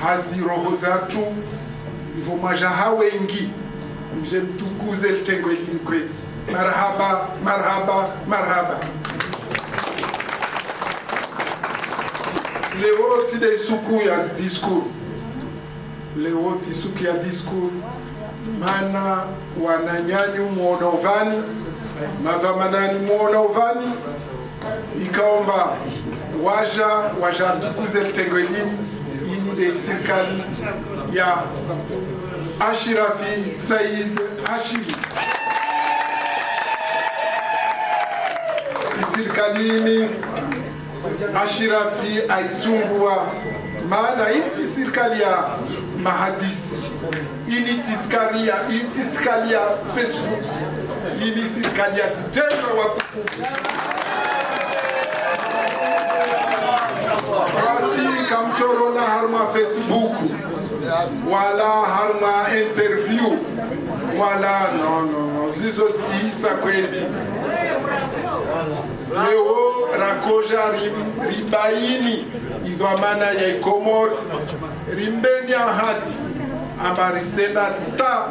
hazi roho zatu hivyo majaha wengi mje mtukuze litengo hili kwezi. Marhaba, marhaba, marhaba. Leo tide suku ya discours. Leo tisuku ya discours. Mana wananyanyu muona uvani, madhamanani muona uvani, ikaomba waja mtukuze litengo hili de serikali ya Ashirafi Said Hashimi. Serikali Ashirafi aitungwa maana iti serikali ya mahadisi, ini serikali ya Facebook, ini serikali ya sitema watukufu. Basi kamchoro na harma Facebook wala harma interview wala no zizo ziisa kwezi. Leo rakoja ribaini idhamana ya ikomori rimbeni ahadi ambarisena ta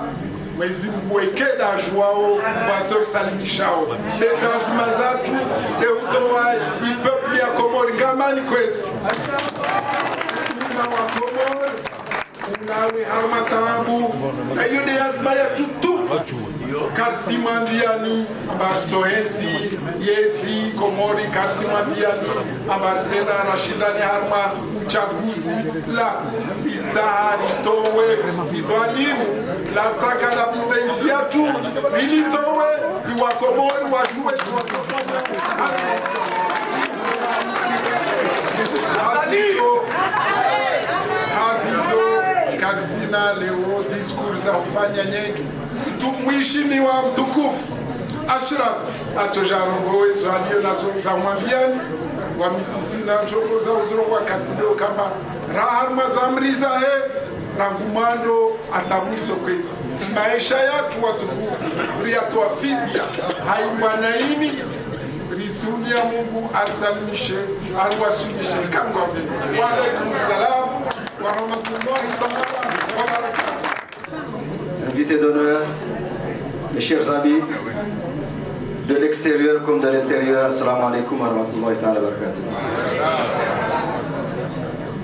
mwezi mwekeda juao vator salimishao lesazima zatu leutowa ipepi ya komori ngamani kwezi una wa komori unawe harmatabu na yude yazma ya tutu Karsimambiani Bartohenzi Yezi Komori Karsimambiani Abarsena Rashidani Harma uchaguzi la istahari towe idwalimu la saka la bizenzi yatu ili towe iwakomori wajue Azizo Karsina leo discours za ufanya nyingi mheshimiwa mtukufu Ashraf atojarongowe zalio nazo za mwambiani wa mitisina njogoza uzuro wakati leo kama rahama za mriza rangumando atamwiso kwezi maisha yatu watukufu riatoa fidia haimwanaini risunia Mungu arsalimishe arwasumishe kangove. Wa alaikum salam wa rahmatullahi wa barakatuh. Invité d'honneur, mes chers amis, de l'extérieur comme de l'intérieur, assalamu alaikum wa rahmatullahi wa barakatuh.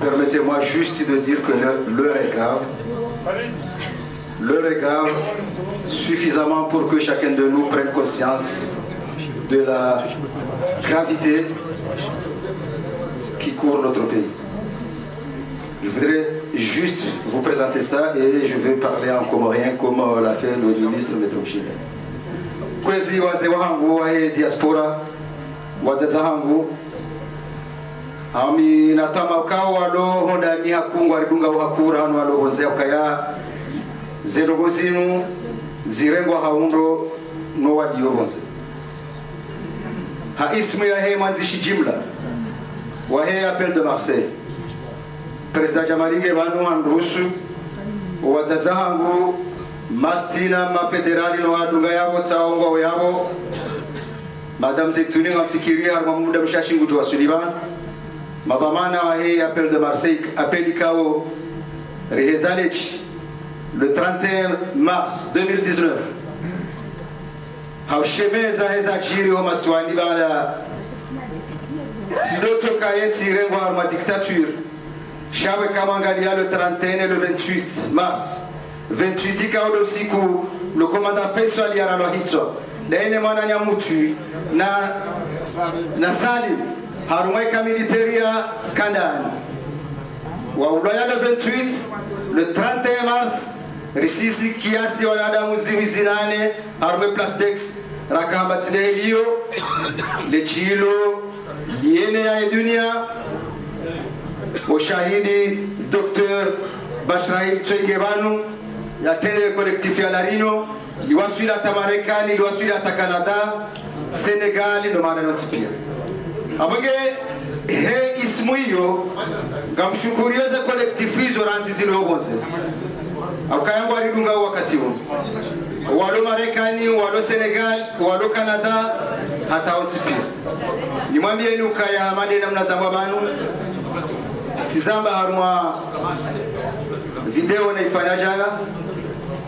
Permettez-moi juste de dire que l'heure est grave. L'heure est grave suffisamment pour que chacun de nous prenne conscience de la gravité qui court notre pays. Je voudrais juste vous présenter ça et je vais parler en comorien comme l'a fait le ministre Metrochile. Kwezi wazee wangu wa diaspora wazazi wangu ami natama ukao walo honda ni hakungu aridunga uhakura hano walo honzea ukaya zerogo zinu zirengwa haundo no wadiyo honze ha ismu ya hei manzishi jimla wa hei appel de Marseille. President Jamalige vanu handrusu wazazi wangu mastina mafederali no adunga yabo tsaongo yabo madame Zektuni ngafikiria harma muda mshashingu jwa Sullivan madhamana wa hii appel de Marseille appel ikao rehezalech le 31 mars 2019 haushemeza heza jiri wa maswani bala sidoto kayensi rengwa harma dictature shawe kama ngalia le 31 et le 28 mars 28 ikao do siku le commandant Faisal Yaralo Hitso daine mwana nyamutu na Salim harumaika militaria Kandani wa ulaya le 28 le 31 mars risisi kiasi wanadamu ziwizinane harume plastex rakamba tidelio le chilo yene ya dunia ushahidi Dr. Bashraim Tsoigebanu ya tele collectif ya Larino liwaswila ta Marekani liwaswila ta Canada Senegal no maana notipia abage he ismu hiyo ngamshukurio za collectif hizo ranti zilobonze akayangu aridunga wakati huo walo Marekani walo Senegal walo Canada hata otipia nimwambie ni ukaya maneno mnazamba banu tizama harma vidéo naifanya jana.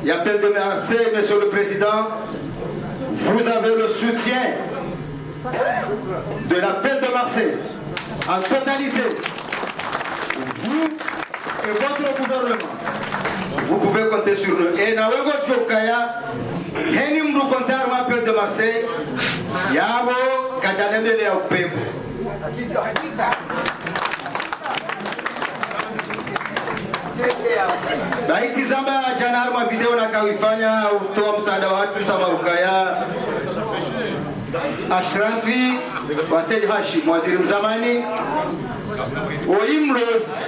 Y'appelle de Marseille, Monsieur le Président. Vous avez le soutien de l'appel de Marseille en totalité. Vous et votre gouvernement, vous pouvez compter sur nous. Et Nawego Tchokaya, Henim nous compter à l'appel de Marseille. Yabo, Kajanemele au Pebo. Daitizamba jana harma video na kawifanya utoa msaada wa watu kama ukaya Ashrafi wa Said Hashim waziri mzamani Oimros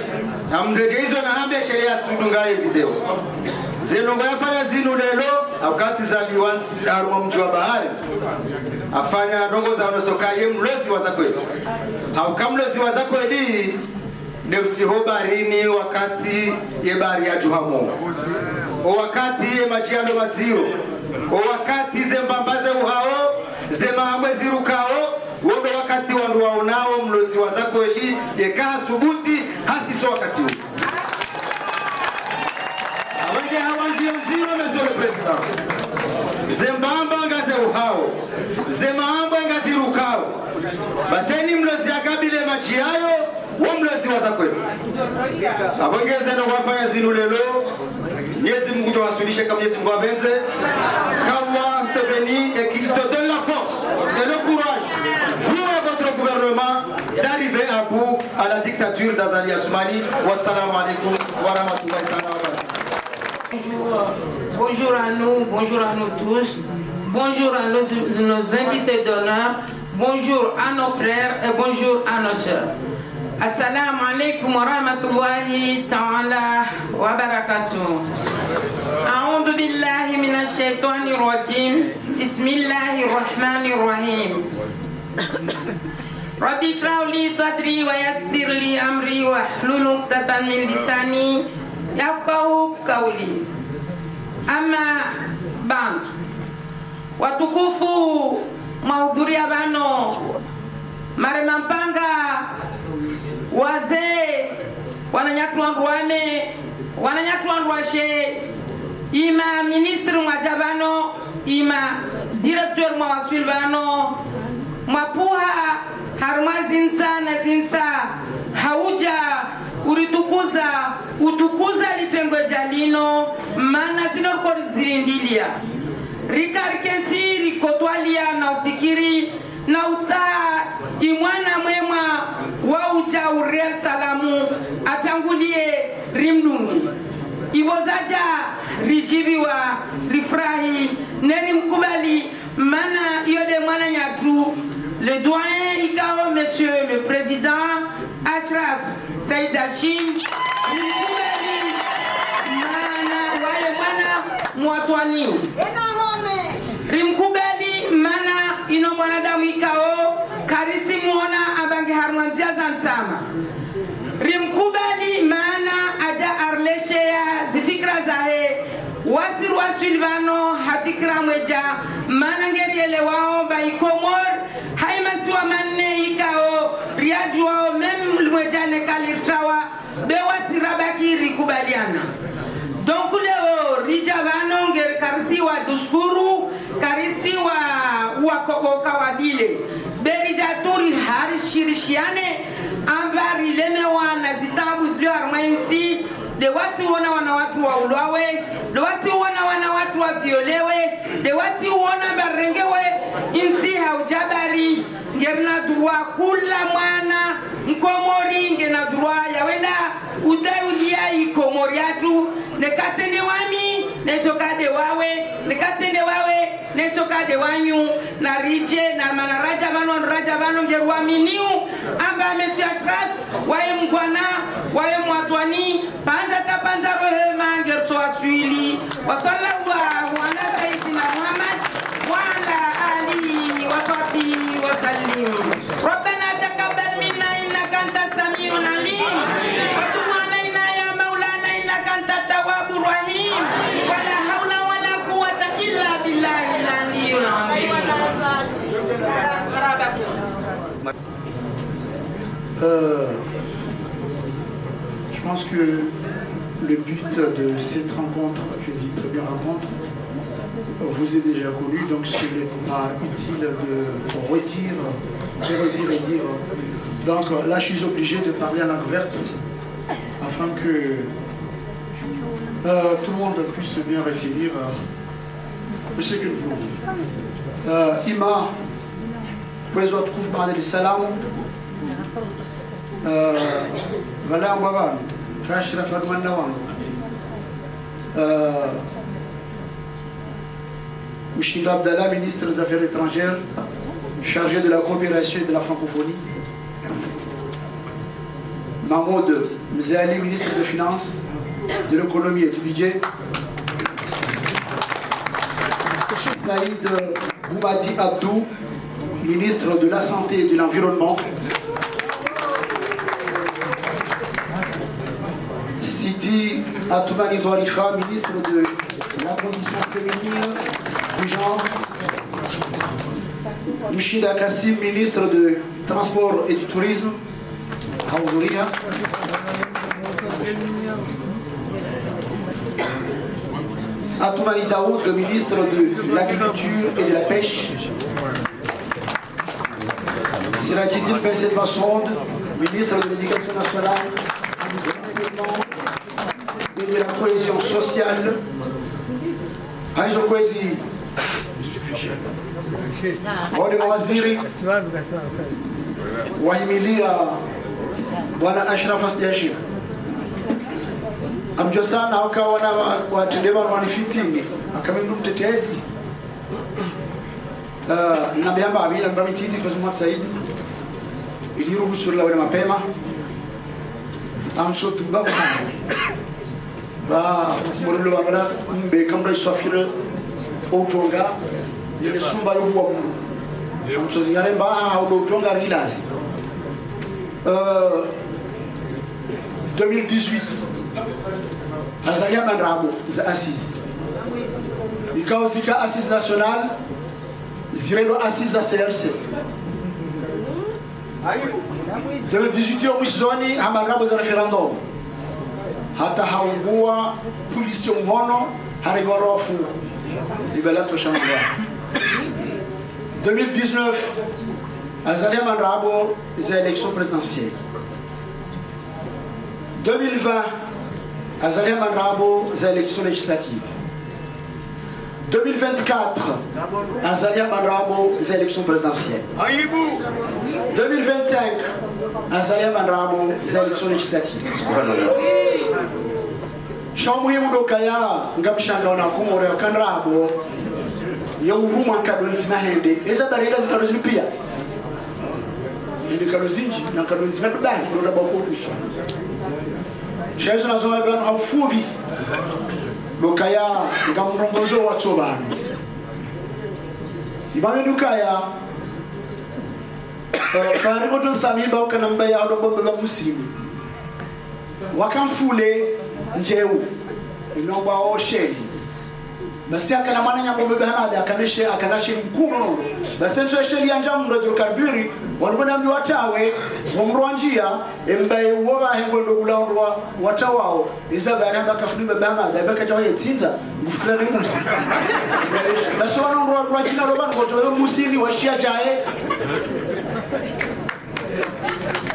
amrejezo na hambe sheria tudungaye video zenongo yafanya zinu lelo wakati za liwansi harma mji wa bahari afanya ndongo za unosokaye mlozi wa zakweli haukamlozi wa zakweli Neusiho barini wakati ye bari ya juhamo o wakati ye majiano maziro o wakati ze mbambaze uhao ze maamwe zirukao wodo wakati wandu waonao mlozi wa zako eli ye kaa subuti hasiso wakati huu awenge hawanjio mziro Monsieur le Président ze mbamba ngaze uhao ze maamwe ngazirukao baseni mlozi ya kabile majiayo wamlezi wa zakwetu abongeze ndo wafanya zinu lelo Mwenyezi Mungu tuwasulishe kama Mwenyezi Mungu abenze kama te bénit et qu'il te donne la force et le courage vous et votre gouvernement d'arriver à bout à la dictature d'Azali Assoumani. Wassalamu alaikum wa rahmatullahi wa barakatuh. Bonjour à nous tous. Bonjour à nos invités d'honneur. Bonjour à nos frères et bonjour à nos sœurs. Assalamu alaikum wa rahmatullahi ta'ala wa barakatuh. A'udhu billahi minash shaitanir rajim. Bismillahir rahmanir rahim. Rabbi shrah li sadri wa yassir li amri wa hlul 'uqdatan min lisani yafqahu qawli. Amma ba'd. Watukufu mahudhuria bano maremampanga wazee wananyatwandwame wananyatwandwashe ima ministre mwajabano ima directeur mwawasilvano mwapuha harmazinsa na zinsa hauja utukuza litengwe jalino mana zinorkori zirindilia rikarikensi rikotwalia na ufikiri na utsaa imwana mwema wa uja uriel salamu atangulie rimdungi iwozaja rijibiwa rifrahi nerimkubali mana yode mwana nyatu le doyen ikao Monsieur le Président Ashraf Said Hashim rimkubali mana wale mwana mwatwani rimkubali mana ino mwanadamu ikao karisi muona abange harmanzia zansama rimkubali mana aja arleshea zifikra zahe wasiru wa Silvano hafikra mweja mana ngeriele wao ba ikomor haimasiwa manne ikao riaju wao mem mweja nekalirtawa be wasirabaki rikubaliana donc leo rijavano nger karisi wa duskuru karisi wa kawadile berija turi hari shirishiane ambari lemewa na zitabu zilio armainsi de wasi uona wana watu wa ulwawe de wasi uona wana watu wa violewe de wasi uona barengewe insi haujabari ngerna droit kula mwana mkomori ngena droit yawenda udaulia ikomoriatu nekatende wami netokade wawe nekatende wawe netokade wanyu na rije na manaraja bano ngerwaminiu amba Monsieur Ashraf waye mkwana waye mwatwani panza rohema ngerso aswili wa sallallahu ala sayyidina Muhammad wa ala alihi wa sahbihi wa sallim. Rabbana taqabbal minna innaka antas samiul alim wa tub alaina ya maulana innaka antat tawwabur rahim wa la hawla wa la quwwata illa billahi al-aliyyil azim. pense que le but de cette rencontre, je dis première rencontre, vous est déjà connu, donc ce n'est pas utile de redire et dire. Donc là, je suis obligé de parler en langue verte afin que tout le monde puisse bien retenir ce que vous dites. Ima, kwezo tukufu baada ya salamu, wala mbabani, kashira farman wangu. Mouchinda Abdallah, ministre des Affaires étrangères, chargé de la coopération et de la francophonie. Mahmoud Mzali, ministre des Finances, de l'économie et du budget. Saïd Boumadi Abdou, ministre de la Santé et de l'Environnement. Sidi Atoumani Douarifa, ministre de la Condition féminine, du genre. Mouchida Kassim, ministre de Transport et du Tourisme. Haourouria. Atoumani Daoud, ministre de l'Agriculture et de la Pêche. Sirajidine Benset Bassonde, ministre de l'Éducation nationale, de l'Enseignement et de la Cohésion sociale. Haïzo Kwezi, Wale Waziri, Wahimilia, Bwana Ashraf Asdiashir. Amjua sana wakawa watendeba wanifitini akamemdu mtetezi nabiamba amila mbami titi kwa Zumwat Saidi iliruhusu la wale mapema amso tuba ba murilo wala mbe kamra isafire otonga ile sumba yo huwa muru amso zingare ba otonga rilazi 2018 Azalia Mandrabo za Assise. Ikawa zika Assise nationale, zirendo Assise za CRC. 2018 ya mwishoni Mandrabo za referendum. Hata haungua polisi mhono harigorofu libelato shangwa. 2019 Azalia Mandrabo za élection présidentielle. 2020 Azalia Mandrabo za élections législatives. 2024 Azalia Mandrabo za élections présidentielles. 2025 Azalia Mandrabo za élections législatives. Shamuye mudokaya ngamshanga wana kumore kandrabo ya uruma kadonzi mahende eza barela zikarozi pia. Ndi karozinji na karozi madubani ndo bakokusha. Shezo na zoma bwana amfubi lokaya ngamrongozo wa tsobani ibame dukaya fari goto samimba ukanamba ya ado bombe ba muslimu wakamfule njeu inomba osheli basi akana mwana nyambo bebe hamada akanashe mkuno basi nto sheli anja mrojo kabiri walibona mbi watawe womrwanjia embaye woba hengondo kulaondwa watawao izabara baka fulime hamada baka tawaye tinza ngufikira ni musi basi wanaondwa kwa jina roba ngoto musili washia jae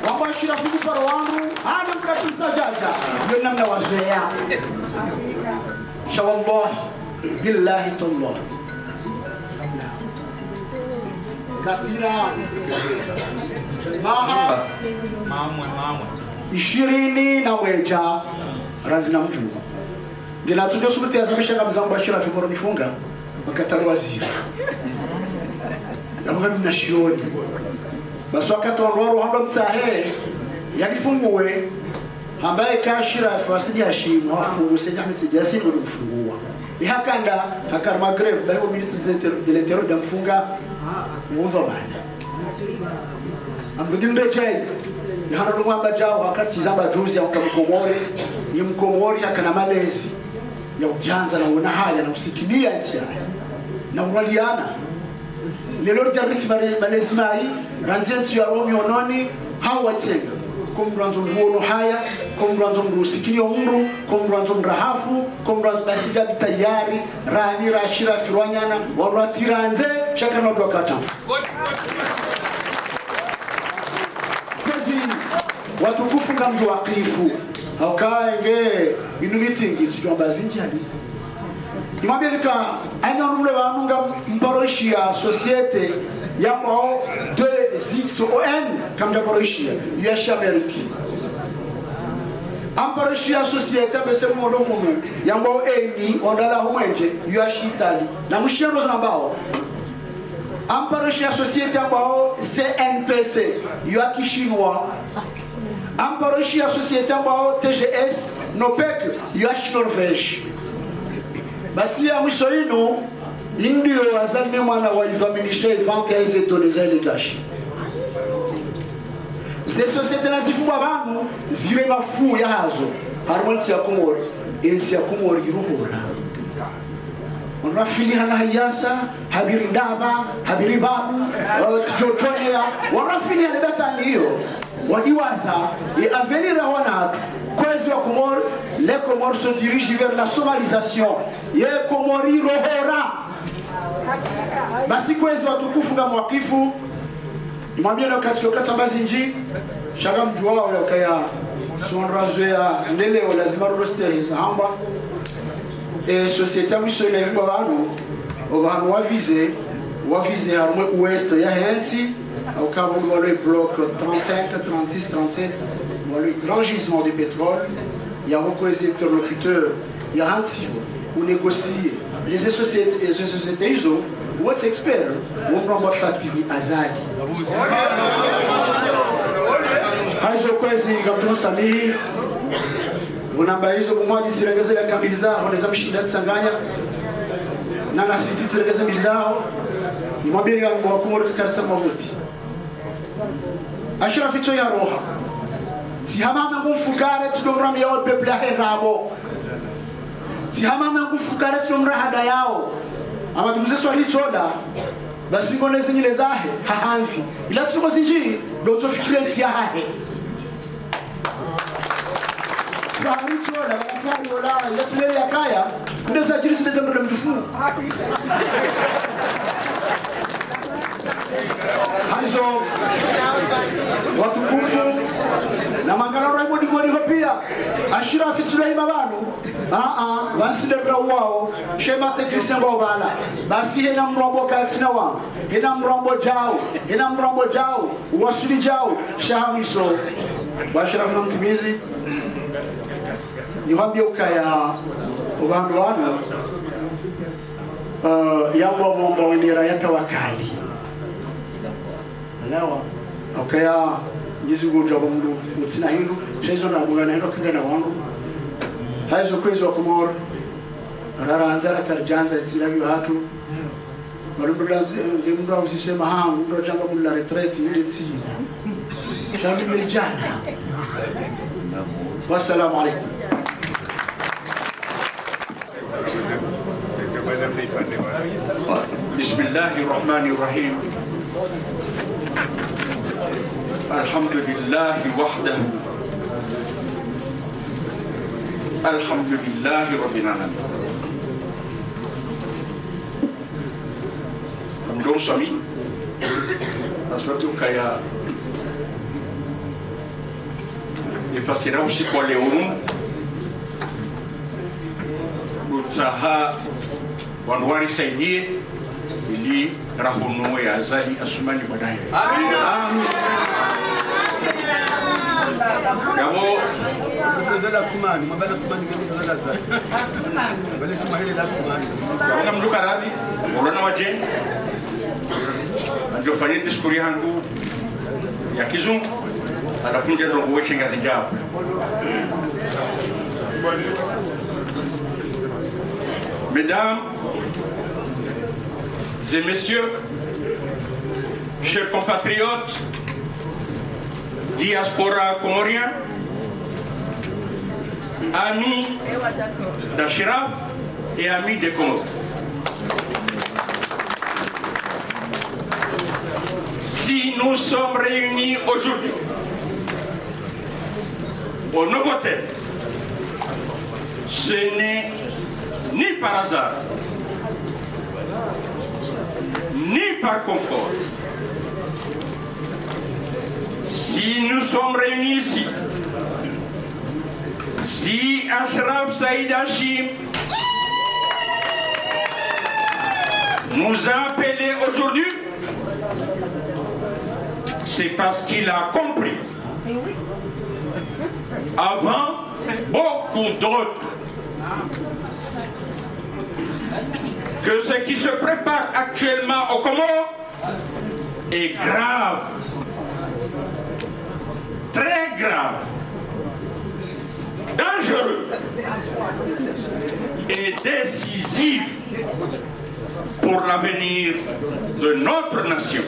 wabashira fuku para wangu ana mkatuza jaja ndio namna wazoea inshallah billahi tallah kasira maha ishirini na weja ranzina mjuma ngina tunjo sumete azimisha kama zangu bashira fimoro mifunga wakataro waziri yamga mnashioni basi wakati wa hando mtahe yalifunguwe ambaye kashira fasidi hashim wafu senya mtijasi ndo kufungua ihakanda hakarma greve bayo ministre de l'intérieur damfunga muzo bana amgudinde chai yahana rumamba jao wakati zamba juzi akamkomore yimkomori akana malezi ya ujanza na una haya na usikilia nchi na uraliana lelo jarithi malezi mai ranzensu ya romi ononi hawa tenga comme ranzo mwono haya comme ranzo mrusikini umru comme ranzo mrahafu comme ranzo basiga bitayari rani rashira firwanyana waratiranze shaka no dokata watukufu ngamjo wakifu haukaenge binu mitingi tujomba zinji halisi nimwambie nika aina rumle wanunga mporoshi ya societe yamo de ZXON kamja poroshi ya shameriki amporoshi ya societe bese mwono mumu yamo eni ondala humwenje ya shitali na mshendo znambao amporoshi ya societe ambao CNPC ya kishinwa amporoshi ya societe ambao TGS Nopec ya Norvège basi ya mwisho ino indio wazalme mwana wa ivaminisha ivante ya ize doneza ilegashi ze societe na zifu babangu zire mafu ya hazo harmonisi ya kumori ensi ya kumori iruhura wanafili hana hayasa habiri ndaba habiri babu tijotonea wanafili hana betani hiyo wadiwaza et à venir à Wanatu kwezi wa Komoro les Comores se dirigent vers la somalisation ye Komori rohora basi kwezi watukufu na mwakifu nimwambie na wakati mazinji shaka mjua wa kaya sonrazo ya ndele o lazima roste hizo hamba et société mission ile vibwa wanu wavize harmwe ouest ya hensi au cas où le bloc 35, 36, 37, le grand gisement de pétrole, il y a beaucoup d'interlocuteurs, il y a un cible pour négocier. Les sociétés ISO, ou les experts, on prend votre facture Azali. Hajo kwezi Gabdon Sami, on a baisé au moins d'ici la Kamiliza, on les a mis dans Sanganya, Nana City, c'est les Kamiliza, ils m'ont bien dit qu'on va pouvoir faire ça. Ashira fito ya roha si hamama ngumfukare tidomra miyao peple herabo si hamama ngumfukare tidomra hada yao ama tumuze swali choda basi ngone zingile zahe hahanfi ila tsiko zinji do tofikire tia hahe swali choda bafari ola ila tsile ya kaya ndeza jirisi ndeza ndo mtufu Hazo watukufu na mangala Raymond Ngoni hopia Ashira Fisulai mabanu wansidebra wao shema Christian bala basi hena mrombo katsina wa hena mrombo jao wasuli jao shamiso bashira funa mtimizi niwaambie ukaya ubandu wana yambo mombo ndira yatawakali nawa akaya yizugo jabo mundu mutsina hindu shezo na bugana ndo kingana wangu haizo kwezo wa Komoro raranzara karjanza tsina yu hatu walumbulanze ngemndo usisema hangu ndo changa mulla retraite ile tsina shamu lejana wassalamu alaykum bismillahir rahmanir rahim الحمد لله وحده الحمد لله رب العالمين Mdong Sami Aswatu kaya Ifasira usiku wa leo Utaha Wanwari saidie ili rahono ya Azali Asumani baadaye. Amin. Yamo zala Asumani, mabala Asumani ndio zala Azali. Bale Asumani la Asumani. Kama mduka radhi, unaona waje? Ndio fanyeni diskuri yangu ya kizungu. Atafunja ndio kuweka ngazi jao. Mesdames et messieurs, chers compatriotes, diaspora comorienne, amis d'Achiraf et amis des Comores. Si nous sommes réunis aujourd'hui, au Novotel. Ce n'est ni par hasard, ni par confort. Si nous sommes réunis ici, si Ashraf Saïd Hachim nous a appelés aujourd'hui, c'est parce qu'il a compris, avant beaucoup d'autres, que ce qui se prépare actuellement au Comores est grave, très grave, dangereux et décisif pour l'avenir de notre nation.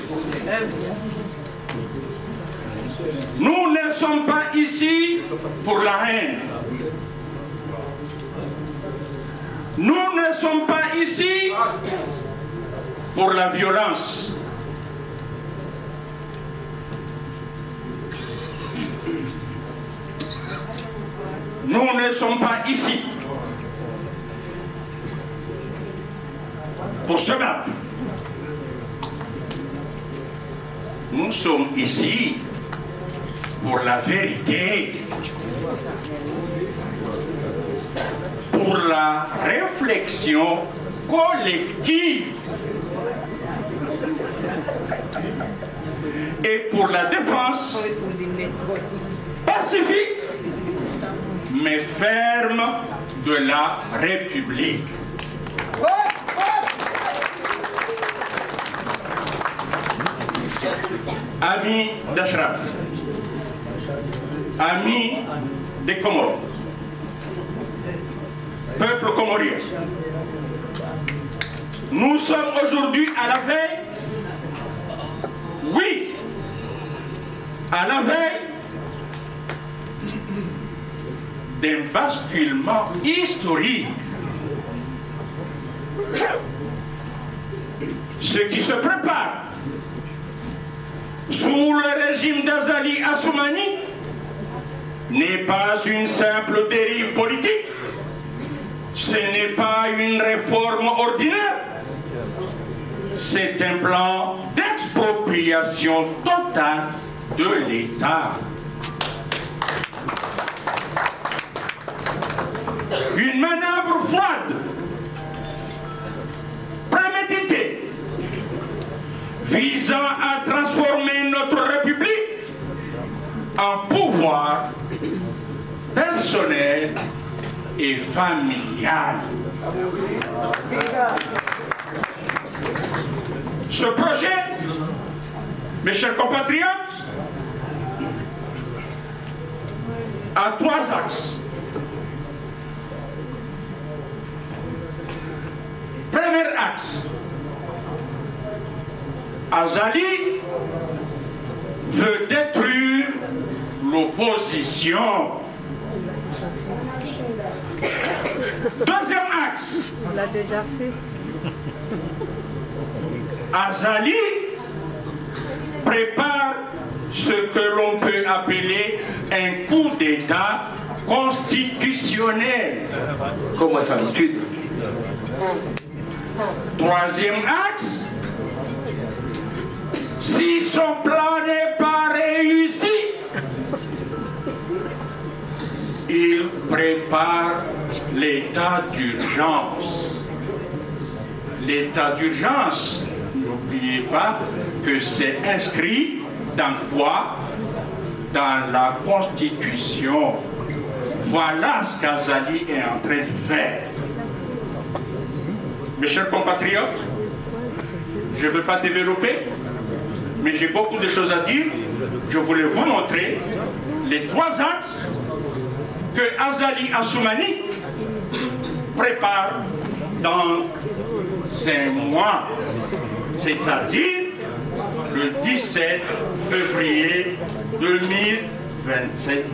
Nous ne sommes pas ici pour la haine. Nous ne sommes pas ici pour la violence. Nous ne sommes pas ici pour se battre. Nous sommes ici pour la vérité, pour la réflexion collective et pour la défense pacifique mais ferme de la République. Amis d'Ashraf, amis des Comores, peuple comorien, nous sommes aujourd'hui à la veille, oui, à la veille d'un basculement historique. Ce qui se prépare sous le régime d'Azali Assoumani n'est pas une simple dérive politique, ce n'est pas une réforme ordinaire, c'est un plan d'expropriation totale de l'État. Une manœuvre froide, préméditée, visant à transformer notre République en pouvoir personnel et familial. Ce projet, mes chers compatriotes, a 3 axes. Premier axe, Azali veut détruire l'opposition. Deuxième axe, on l'a déjà fait. Azali prépare ce que l'on peut appeler un coup d'État constitutionnel. Comme ça d'habitude. Troisième axe, si son plan n'est pas réussi, il prépare l'état d'urgence. L'état d'urgence, n'oubliez pas que c'est inscrit dans quoi? Dans la Constitution. Voilà ce qu'Azali est en train de faire. Mes chers compatriotes, je ne veux pas développer, mais j'ai beaucoup de choses à dire. Je voulais vous montrer les 3 axes que Azali Assoumani prépare dans un mois, c'est-à-dire le 17 février 2027.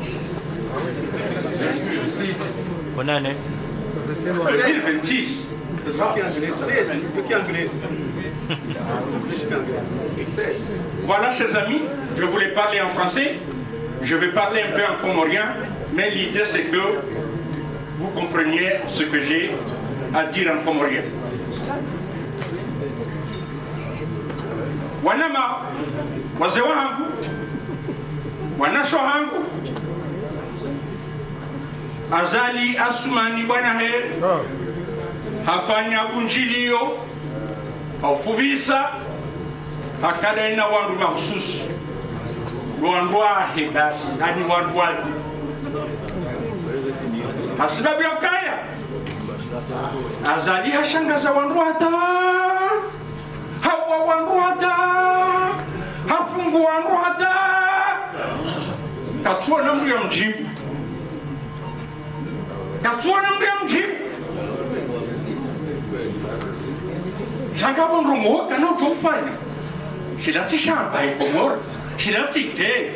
Bonne année. 2026. Voilà, chers amis, je voulais parler en français, je vais parler un peu en comorien, Mais l'idée, c'est que vous compreniez ce que j'ai à dire en comorien. Wanama, wazee wangu, wanasho wangu, Azali Asumani bwana he, hafanya bunjilio, haufubisa, hakada ina wandu mahususu. Wandu wahe basi, ani wandu wahe. Hasibabu ya kaya, Azali hashangaza wandu hata, hawa wandu hata, hafungu wandu hata, katua namdu ya mjibu. Katua namdu ya mjibu. Shangabo ndrongo, kana ujofanya. Shilati shamba ikomora, shilati ite.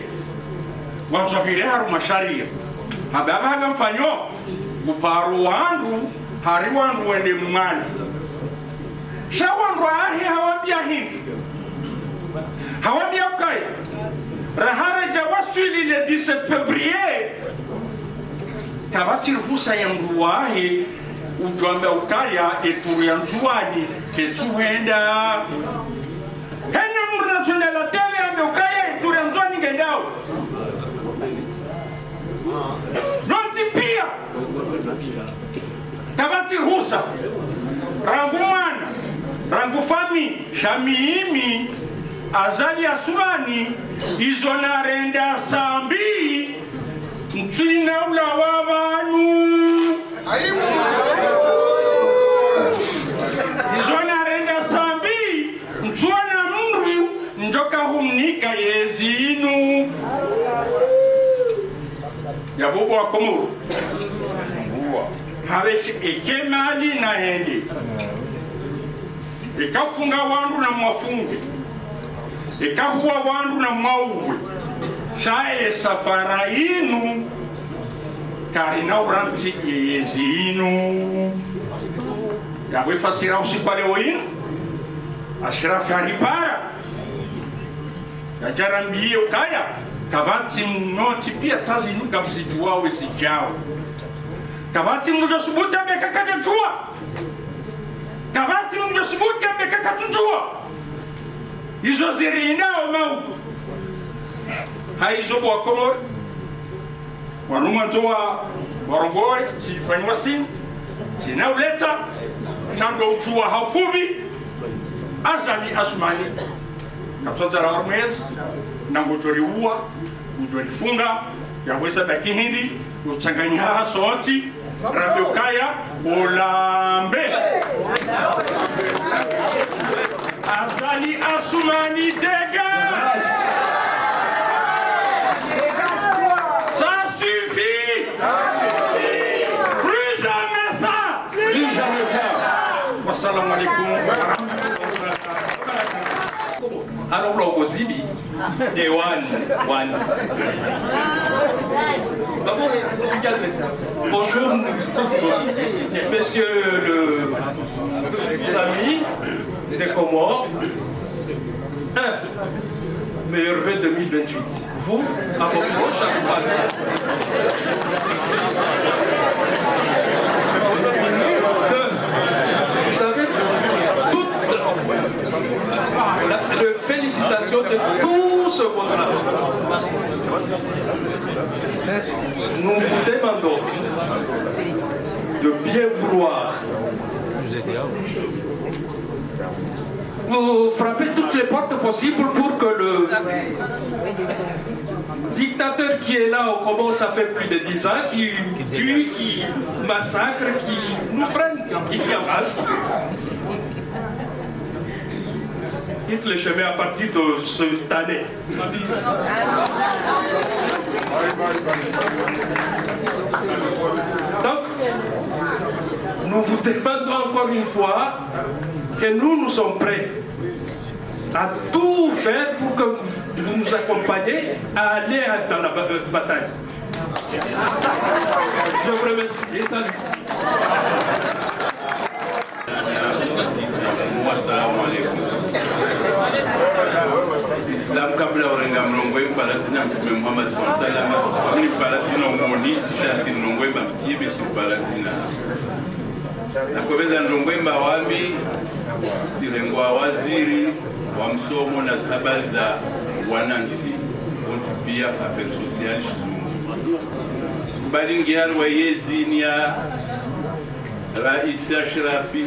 Wanzabire haru masharia. Hababa haga mfanyo, uparu wandu, hari wandu wende mwani. Shawandu ahi hawabia hindi. Hawabia ukaya. Rahare jawaswili le 17 février. Kabati ruhusa ya mruwahi ujwambe ukaya eturu ya njuani ketuhenda. Hena mrunazune la tele ya ukaya eturu ya njuani gendao. Nonti pia. Kabati ruhusa. Rangu mwana. Rangu fami. Shamiimi. Azali Asumani. Izona renda sambi. Nchina ula wabanu. Izona renda sambi. Nchuana mru. Njoka humnika yezinu. Ya bobo wa Komoro. Avec ekemali na hende. Ikafunga wandu na mwafungi. Ikahuwa wandu na mauwe. Shaye safara inu karina uranti yezi inu ya wefasira usipale oinu ashirafi haripara ya jarambiye ukaya kabati mnoti pia tazi inu gabzijua wezijao kabati mnuja subuta bekakata jua kabati mnuja subuta bekakata jua izo zirinao mauku haizo wa Komoro wanuma nzoa warongoe sifanywa sin sina uleta chando uchua haufubi Azali Asumani kapsonza la Hermes na ngojori uwa ngojori funga ya weza takihindi uchanganya soti rabio kaya olambe Azali Asumani dega. Assalamu alaikum. Alors logo zibi de one. Bonjour messieurs les amis des Comores. Meilleur vœu 2028. Vous, à votre proche, vous savez, les félicitations de tout ce monde. Nous vous demandons de bien vouloir vous frapper toutes les portes possibles pour que le dictateur qui est là au Comores, ça fait plus de 10 ans, qui tue, qui massacre, qui nous freine ici en face, quitte le chemin à partir de cette année. Donc, nous vous demandons encore une fois que nous sommes prêts à tout faire pour que vous nous accompagniez à aller dans la bataille. Je vous remercie et salut. Assalamu alaikum. Islam kabla orenga mlongo impalatina mtume Muhammad sallallahu alaihi wasallam ni palatina umoni tishati mlongo yibe si palatina nakobeza mlongo wami silengwa waziri wa msomo na habari za wananchi onti pia affaires sociales sikubali ngihari wa yezi ni ya Rais Ashrafi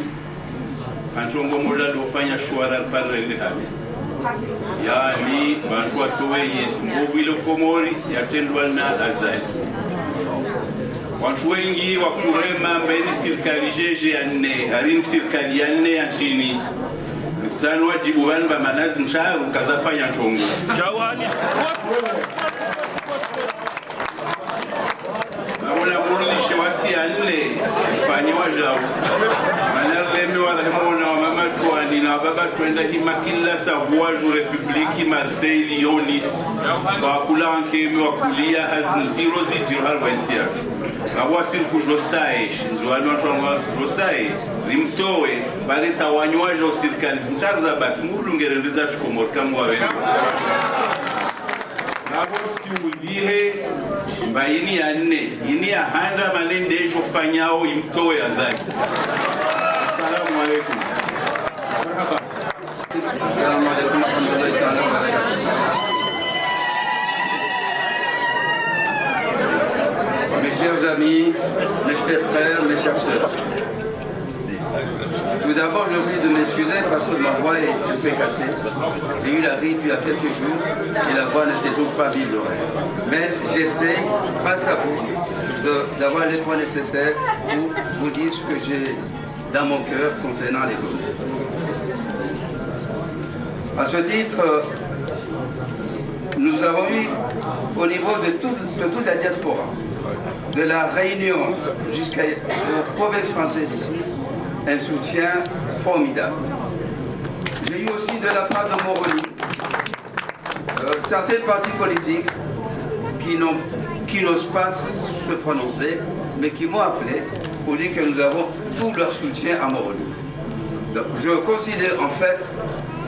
antongo moja lofanya shwara parele hali yani bantu watowe yesi ngobile komori yatendwa na Azali watu wengi wa kurema mbele serikali jeje ya nne harini serikali ya nne ya chini mkutano wajibu wanu ba manazi msharu kazafanya tongo Jawani naona murulishe wasi ya nne fanyiwa jawu manarlemi wa rahimona wa mama tuani na baba tuenda hima kila savuaju republiki Marseille Lyonis wakula wankemi wakulia hazinziro zidiro harwentia Nawasi kujosae, nzuani watu wa josae, rimtowe, baleta wanywaje wa serikali zinchaza baki, mulungerendeza chukomori kama wawenu. Nabo sikiulihe, mbaini ya nne, ini ya handa manende jofanyao imtowe Azali. Assalamu alaikum. Assalamu alaikum wa rahmatullahi wa barakatuh. Mes chers amis, mes chers frères, mes chères sœurs. Tout d'abord, j'ai envie de m'excuser parce que ma voix est un peu cassée. J'ai eu la grippe il y a quelques jours et la voix ne se trouve pas vive. Mais j'essaie, face à vous, d'avoir les fois nécessaires pour vous dire ce que j'ai dans mon cœur concernant les communes. À ce titre, nous avons eu au niveau de toute la diaspora, de la Réunion jusqu'aux provinces françaises ici, un soutien formidable. J'ai eu aussi de la part de Moroni certains partis politiques qui n'osent pas se prononcer, mais qui m'ont appelé pour dire que nous avons tout leur soutien à Moroni. Donc je considère en fait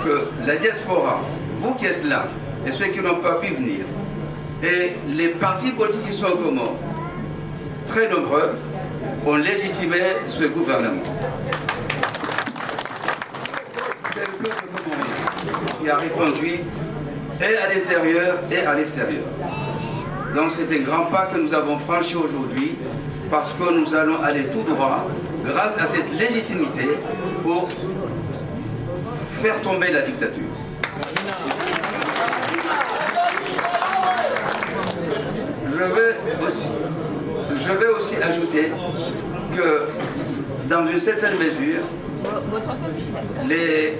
que la diaspora, vous qui êtes là, et ceux qui n'ont pas pu venir, et les partis politiques qui sont au Comores, très nombreux, ont légitimé ce gouvernement. C'est le peuple comorien qui a répondu et à l'intérieur et à l'extérieur. Donc c'est un grand pas que nous avons franchi aujourd'hui parce que nous allons aller tout droit grâce à cette légitimité pour faire tomber la dictature. Je vais aussi ajouter que dans une certaine mesure, les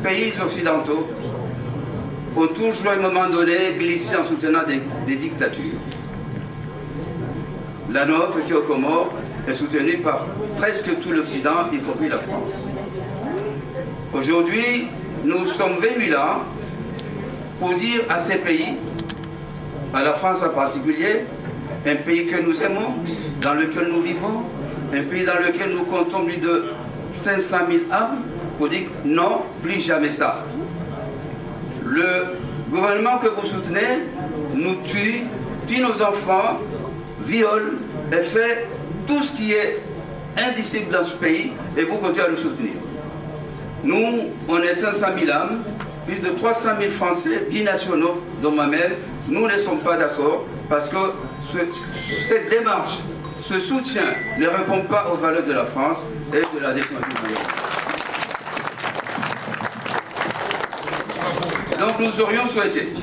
pays occidentaux ont toujours à un moment donné glissé en soutenant des dictatures. La nôtre, qui est au Comores, est soutenue par presque tout l'Occident, y compris la France. Aujourd'hui, nous sommes venus là pour dire à ces pays, à la France en particulier, un pays que nous aimons, dans lequel nous vivons, un pays dans lequel nous comptons plus de 500 000 âmes, pour dire non, plus jamais ça. Le gouvernement que vous soutenez nous tue nos enfants, viole et fait tout ce qui est indicible dans ce pays et vous continuez à le soutenir. Nous, on est 500 000 âmes, plus de 300 000 Français binationaux, dont moi-même, nous ne sommes pas d'accord parce que cette démarche, ce soutien ne répond pas aux valeurs de la France et de la défense du monde. Donc nous aurions souhaité,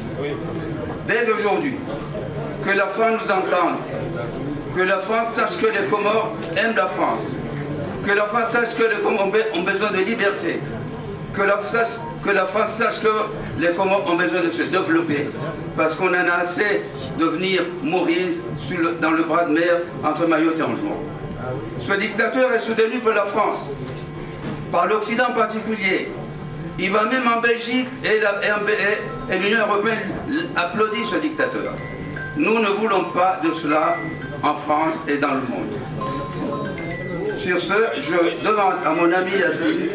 dès aujourd'hui, que la France nous entende, que la France sache que les Comores aiment la France, que la France sache que les Comores ont besoin de liberté, que la France sache que les Comores ont besoin de se développer, parce qu'on en a assez de venir mourir dans le bras de mer entre Mayotte et Anjouan. Ce dictateur est soutenu par la France, par l'Occident en particulier. Il va même en Belgique et l'Union européenne applaudit ce dictateur. Nous ne voulons pas de cela en France et dans le monde. Sur ce, je demande à mon ami Yassine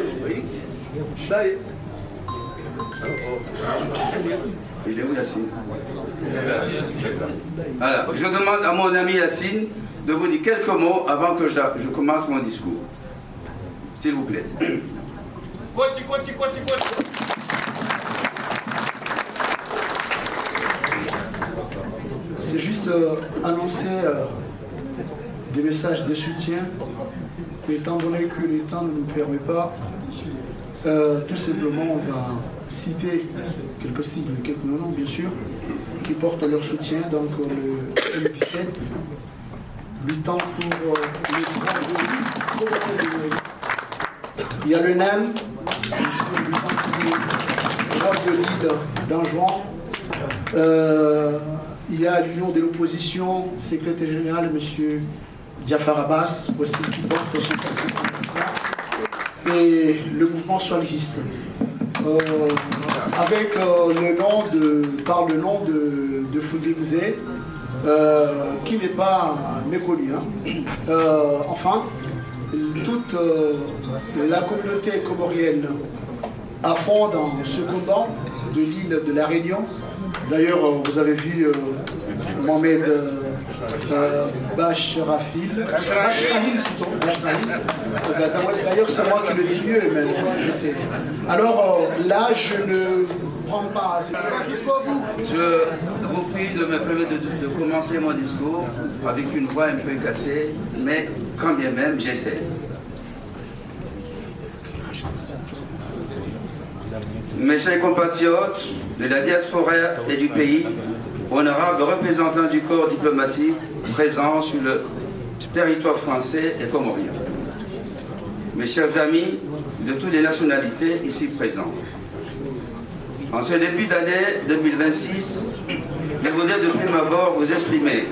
Il est où Yacine? Alors, je demande à mon ami Yacine de vous dire quelques mots avant que je commence mon discours. S'il vous plaît. C'est juste annoncer des messages de soutien, étant donné que le temps ne nous permet pas. Tout simplement, on va citer quelques sigles, quelques noms, bien sûr, qui portent leur soutien. Donc, le M17, luttant pour les droits de l'homme. Il y a le NAM, luttant pour les droits de l'île d'Anjouan. Il y a l'Union de l'opposition, secrétaire général, M. Diafar Abbas, aussi qui porte son parti. Et le mouvement socialiste. Avec par le nom de Foudé Mzé, qui n'est pas méconnu. Enfin, toute la communauté comorienne à fond dans ce combat de l'île de la Réunion. D'ailleurs, vous avez vu Mohamed Bachrafil. D'ailleurs, c'est moi qui le dis mieux. Mais alors là, je ne prends pas jusqu'au bout. Je vous prie de me permettre de commencer mon discours avec une voix un peu cassée, mais quand bien même, j'essaie. Mes chers compatriotes de la diaspora et du pays, honorables représentants du corps diplomatique présents sur le territoire français et comorien, mes chers amis de toutes les nationalités ici présents, en ce début d'année 2026, je voudrais de prime abord vous exprimer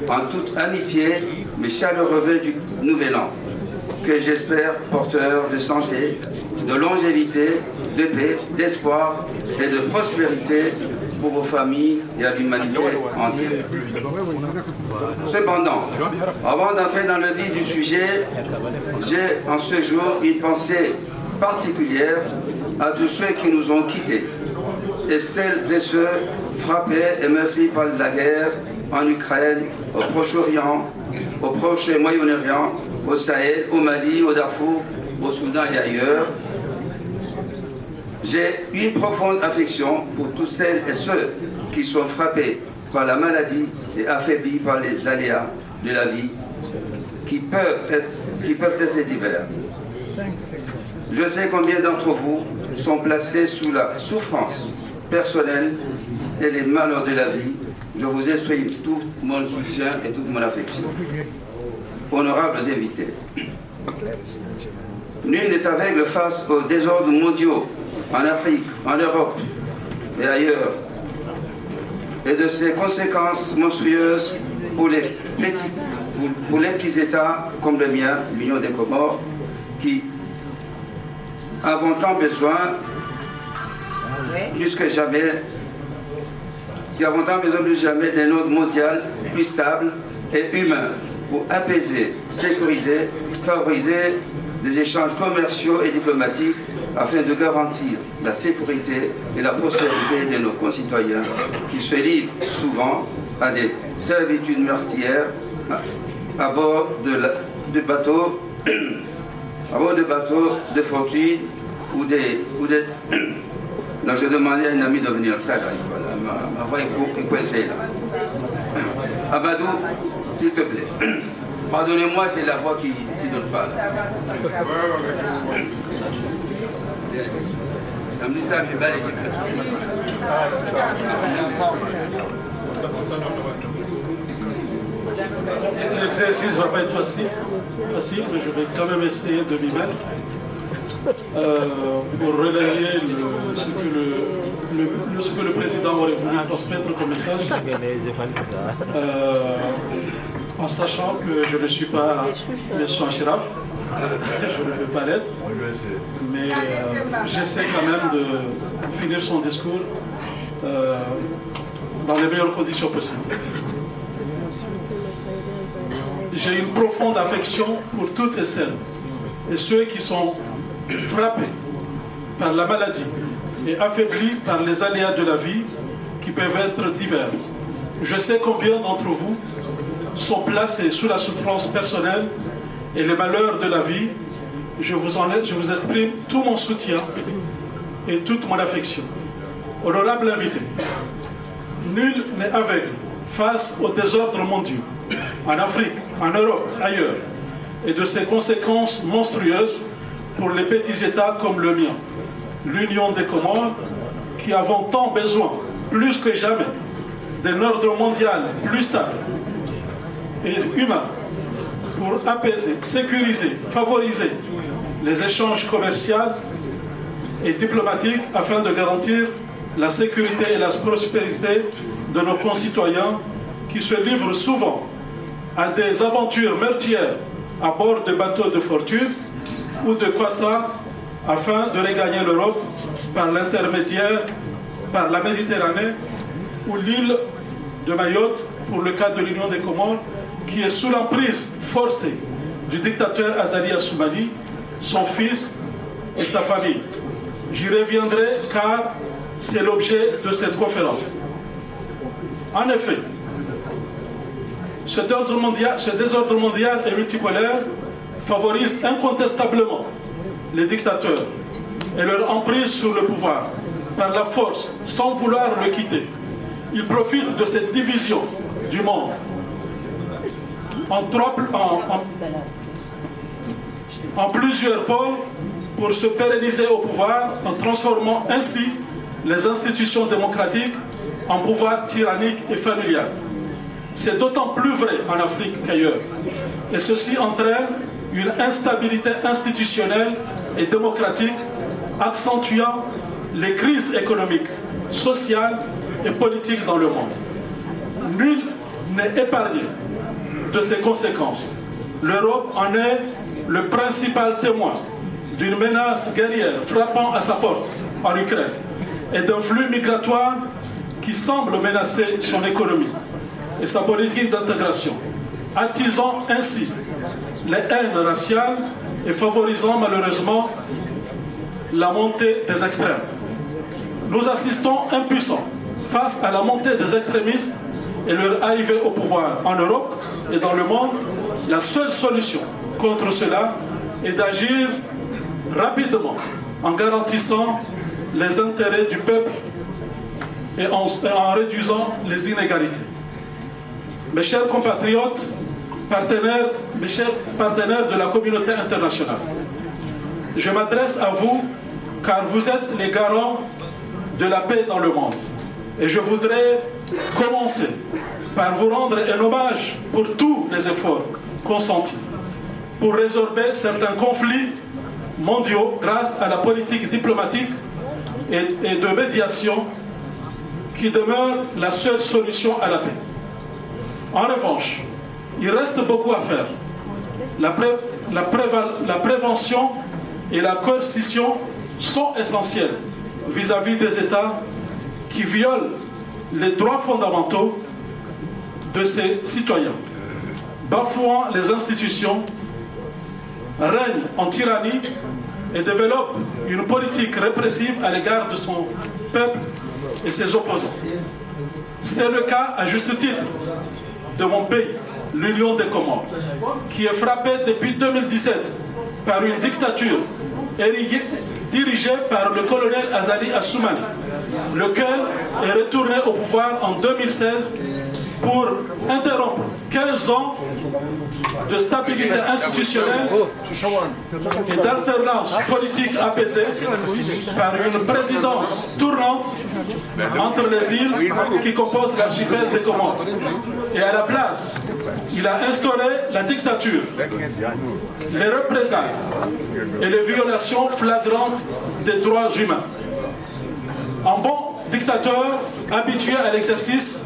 en toute amitié mes chaleureux vœux du nouvel an, que j'espère porteur de santé, de longévité, de paix, d'espoir et de prospérité pour vos familles et à l'humanité entière. Cependant, avant d'entrer dans le vif du sujet, j'ai en ce jour une pensée particulière à tous ceux qui nous ont quittés et celles et ceux frappés et meurtris par la guerre en Ukraine, au Proche-Orient, au Proche et Moyen-Orient, au Sahel, au Mali, au Darfour, au Soudan et ailleurs. J'ai une profonde affection pour toutes celles et ceux qui sont frappés par la maladie et affaiblis par les aléas de la vie qui peuvent être divers. Je sais combien d'entre vous sont placés sous la souffrance personnelle et les malheurs de la vie. Je vous exprime tout mon soutien et toute mon affection. Honorables invités, nul n'est aveugle face aux désordres mondiaux en Afrique, en Europe et ailleurs, et de ses conséquences monstrueuses pour les petits États comme le mien, l'Union des Comores, qui avons tant besoin, plus que jamais, d'un ordre mondial plus stable et humain pour apaiser, sécuriser, favoriser des échanges commerciaux et diplomatiques afin de garantir la sécurité et la prospérité de nos concitoyens qui se livrent souvent à des servitudes meurtrières à bord de bateaux de fortune ou des non, je demandais à une amie de venir, ça là, voilà, ma voix est coincée là. Abadou, s'il te plaît. Pardonnez-moi, c'est la voix qui ne donne pas. L'exercice ne va pas être facile, mais je vais quand même essayer de m'y mettre pour relayer ce que le président aurait voulu transmettre comme message. En sachant que je ne suis pas M. Achraf, je ne peux pas l'être, mais j'essaie quand même de finir son discours dans les meilleures conditions possibles. J'ai une profonde affection pour toutes et celles et ceux qui sont frappés par la maladie et affaibli par les aléas de la vie qui peuvent être divers. Je sais combien d'entre vous sont placés sous la souffrance personnelle et les malheurs de la vie. Je vous exprime tout mon soutien et toute mon affection. Honorable invité, nul n'est aveugle face aux désordres mondiaux, en Afrique, en Europe, ailleurs, et de ses conséquences monstrueuses pour les petits États comme le mien, l'Union des Comores, qui avons tant besoin, plus que jamais, d'un ordre mondial plus stable et humain pour apaiser, sécuriser, favoriser les échanges commerciaux et diplomatiques afin de garantir la sécurité et la prospérité de nos concitoyens qui se livrent souvent à des aventures meurtrières à bord de bateaux de fortune ou de croissants afin de regagner l'Europe par l'intermédiaire, par la Méditerranée ou l'île de Mayotte pour le cas de l'Union des Comores qui est sous l'emprise forcée du dictateur Azali Assoumani, son fils et sa famille. J'y reviendrai car c'est l'objet de cette conférence. En effet, ce désordre mondial et multipolaire favorise incontestablement les dictateurs et leur emprise sur le pouvoir par la force, sans vouloir le quitter. Ils profitent de cette division du monde en plusieurs pôles pour se pérenniser au pouvoir en transformant ainsi les institutions démocratiques en pouvoir tyrannique et familial. C'est d'autant plus vrai en Afrique qu'ailleurs. Et ceci entraîne une instabilité institutionnelle et démocratique accentuant les crises économiques, sociales et politiques dans le monde. Nul n'est épargné de ces conséquences. L'Europe en est le principal témoin d'une menace guerrière frappant à sa porte en Ukraine et d'un flux migratoire qui semble menacer son économie et sa politique d'intégration, attisant ainsi les haines raciales et favorisant malheureusement la montée des extrêmes. Nous assistons impuissants face à la montée des extrémistes et leur arrivée au pouvoir en Europe et dans le monde. La seule solution contre cela est d'agir rapidement en garantissant les intérêts du peuple et en réduisant les inégalités. Mes chers compatriotes, mes chers partenaires de la communauté internationale, je m'adresse à vous car vous êtes les garants de la paix dans le monde. Et je voudrais commencer par vous rendre un hommage pour tous les efforts consentis pour résorber certains conflits mondiaux grâce à la politique diplomatique et de médiation qui demeure la seule solution à la paix. En revanche, il reste beaucoup à faire. La prévention et la coercition sont essentielles vis-à-vis des États qui violent les droits fondamentaux de ses citoyens, bafouant les institutions, règnent en tyrannie et développent une politique répressive à l'égard de son peuple et ses opposants. C'est le cas, à juste titre, de mon pays, l'Union des Comores, qui est frappée depuis 2017 par une dictature dirigée par le colonel Azali Assoumani, lequel est retourné au pouvoir en 2016 pour interrompre 15 ans de stabilité institutionnelle et d'alternance politique apaisée par une présidence tournante entre les îles qui composent l'archipel des Comores. Et à la place, il a instauré la dictature, les représailles et les violations flagrantes des droits humains. En bon dictateur habitué à l'exercice,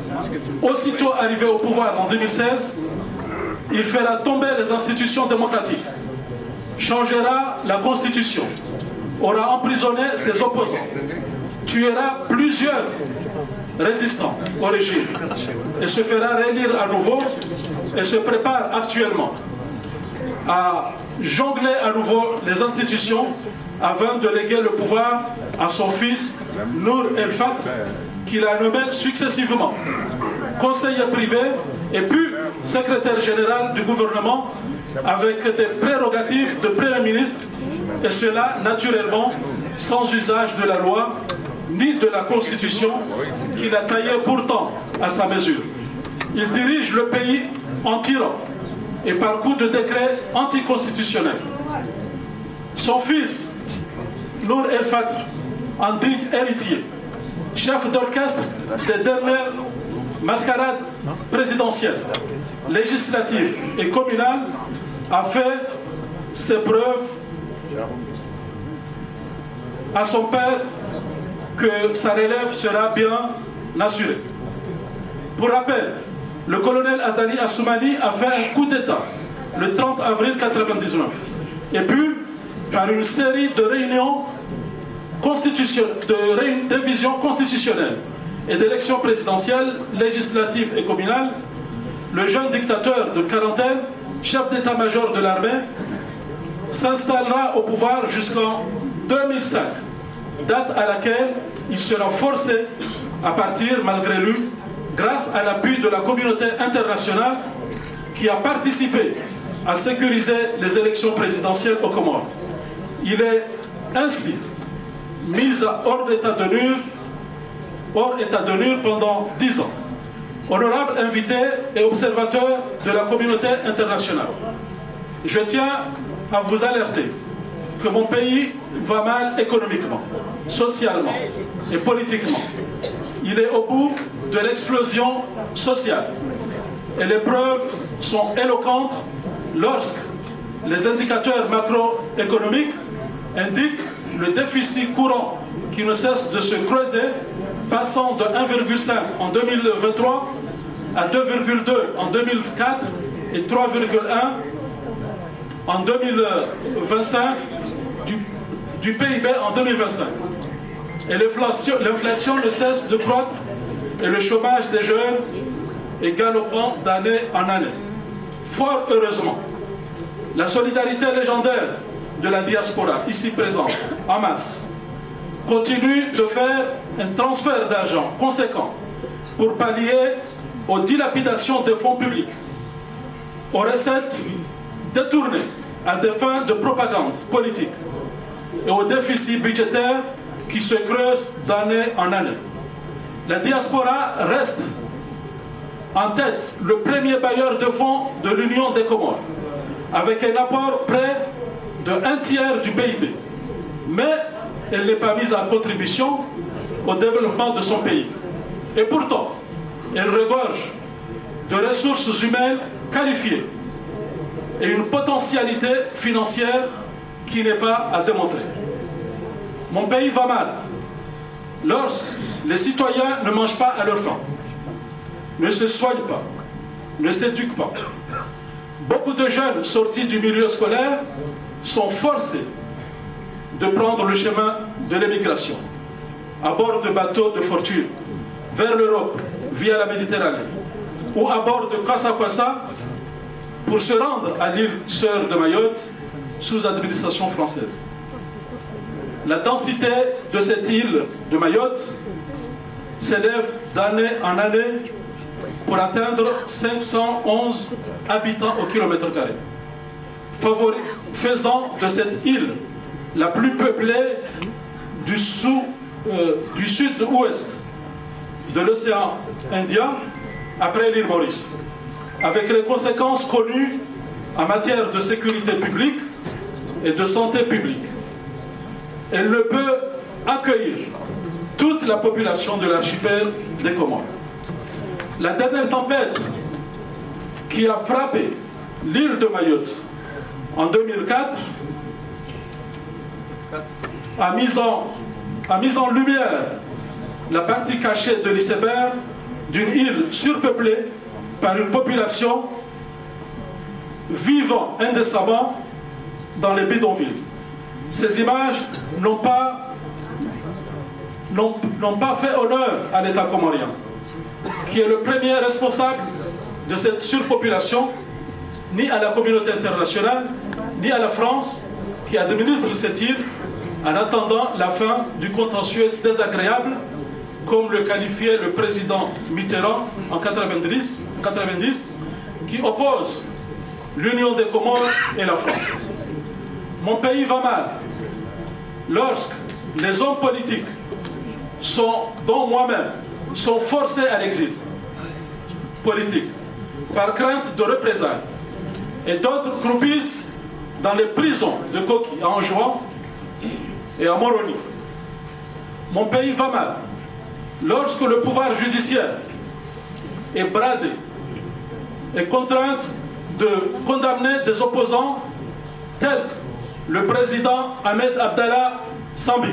aussitôt arrivé au pouvoir en 2016, il fera tomber les institutions démocratiques, changera la constitution, aura emprisonné ses opposants, tuera plusieurs résistants au régime et se fera réélire à nouveau et se prépare actuellement a jonglé à nouveau les institutions avant de léguer le pouvoir à son fils Nour El Fat, qu'il a nommé successivement conseiller privé et puis secrétaire général du gouvernement avec des prérogatives de Premier ministre, et cela naturellement sans usage de la loi ni de la Constitution qu'il a taillée pourtant à sa mesure. Il dirige le pays en tyran et par coup de décret anticonstitutionnel. Son fils, Nour El Fat, en digne héritier, chef d'orchestre des dernières mascarades présidentielles, législatives et communales, a fait ses preuves à son père que sa relève sera bien assurée. Pour rappel, le colonel Azali Assoumani a fait un coup d'État le 30 avril 1999. Et puis, par une série de réunions de révision constitutionnelle et d'élections présidentielles, législatives et communales, le jeune dictateur de quarantaine, chef d'état-major de l'armée, s'installera au pouvoir jusqu'en 2005, date à laquelle il sera forcé à partir malgré lui, grâce à l'appui de la communauté internationale qui a participé à sécuriser les élections présidentielles aux Comores. Il est ainsi mis hors état de nuire pendant 10 ans. Honorable invité et observateur de la communauté internationale, je tiens à vous alerter que mon pays va mal économiquement, socialement et politiquement. Il est au bout de l'explosion sociale et les preuves sont éloquentes lorsque les indicateurs macroéconomiques indiquent le déficit courant qui ne cesse de se creuser, passant de 1,5 en 2023 à 2,2 en 2004 et 3,1 en 2025 du PIB en 2025. Et l'inflation ne cesse de croître et le chômage des jeunes est galopant d'année en année. Fort heureusement, la solidarité légendaire de la diaspora ici présente, en masse, continue de faire un transfert d'argent conséquent pour pallier aux dilapidations des fonds publics, aux recettes détournées à des fins de propagande politique et aux déficits budgétaires qui se creusent d'année en année. La diaspora reste en tête le premier bailleur de fonds de l'Union des Comores, avec un apport près de 1/3 du PIB. Mais elle n'est pas mise en contribution au développement de son pays. Et pourtant, elle regorge de ressources humaines qualifiées et une potentialité financière qui n'est pas à démontrer. Mon pays va mal lorsque les citoyens ne mangent pas à leur faim, ne se soignent pas, ne s'éduquent pas. Beaucoup de jeunes sortis du milieu scolaire sont forcés de prendre le chemin de l'émigration, à bord de bateaux de fortune, vers l'Europe, via la Méditerranée, ou à bord de Kwassa Kwassa pour se rendre à l'île sœur de Mayotte, sous administration française. La densité de cette île de Mayotte s'élève d'année en année pour atteindre 511 habitants au kilomètre carré, faisant de cette île la plus peuplée du sud-ouest de l'océan Indien après l'île Maurice, avec les conséquences connues en matière de sécurité publique et de santé publique. Elle ne peut accueillir toute la population de l'archipel des Comores. La dernière tempête qui a frappé l'île de Mayotte en 2004 a mis en lumière la partie cachée de l'iceberg d'une île surpeuplée par une population vivant indécemment dans les bidonvilles. Ces images n'ont pas fait honneur à l'État comorien, qui est le premier responsable de cette surpopulation, ni à la communauté internationale, ni à la France, qui administre cette île en attendant la fin du contentieux désagréable, comme le qualifiait le président Mitterrand en 90, qui oppose l'Union des Comores et la France. Mon pays va mal lorsque les hommes politiques, dont moi-même, sont forcés à l'exil politique par crainte de représailles, et d'autres croupissent dans les prisons de Koki, à Anjouan et à Moroni. Mon pays va mal lorsque le pouvoir judiciaire est bradé et contraint de condamner des opposants tels que le président Ahmed Abdallah Sambi,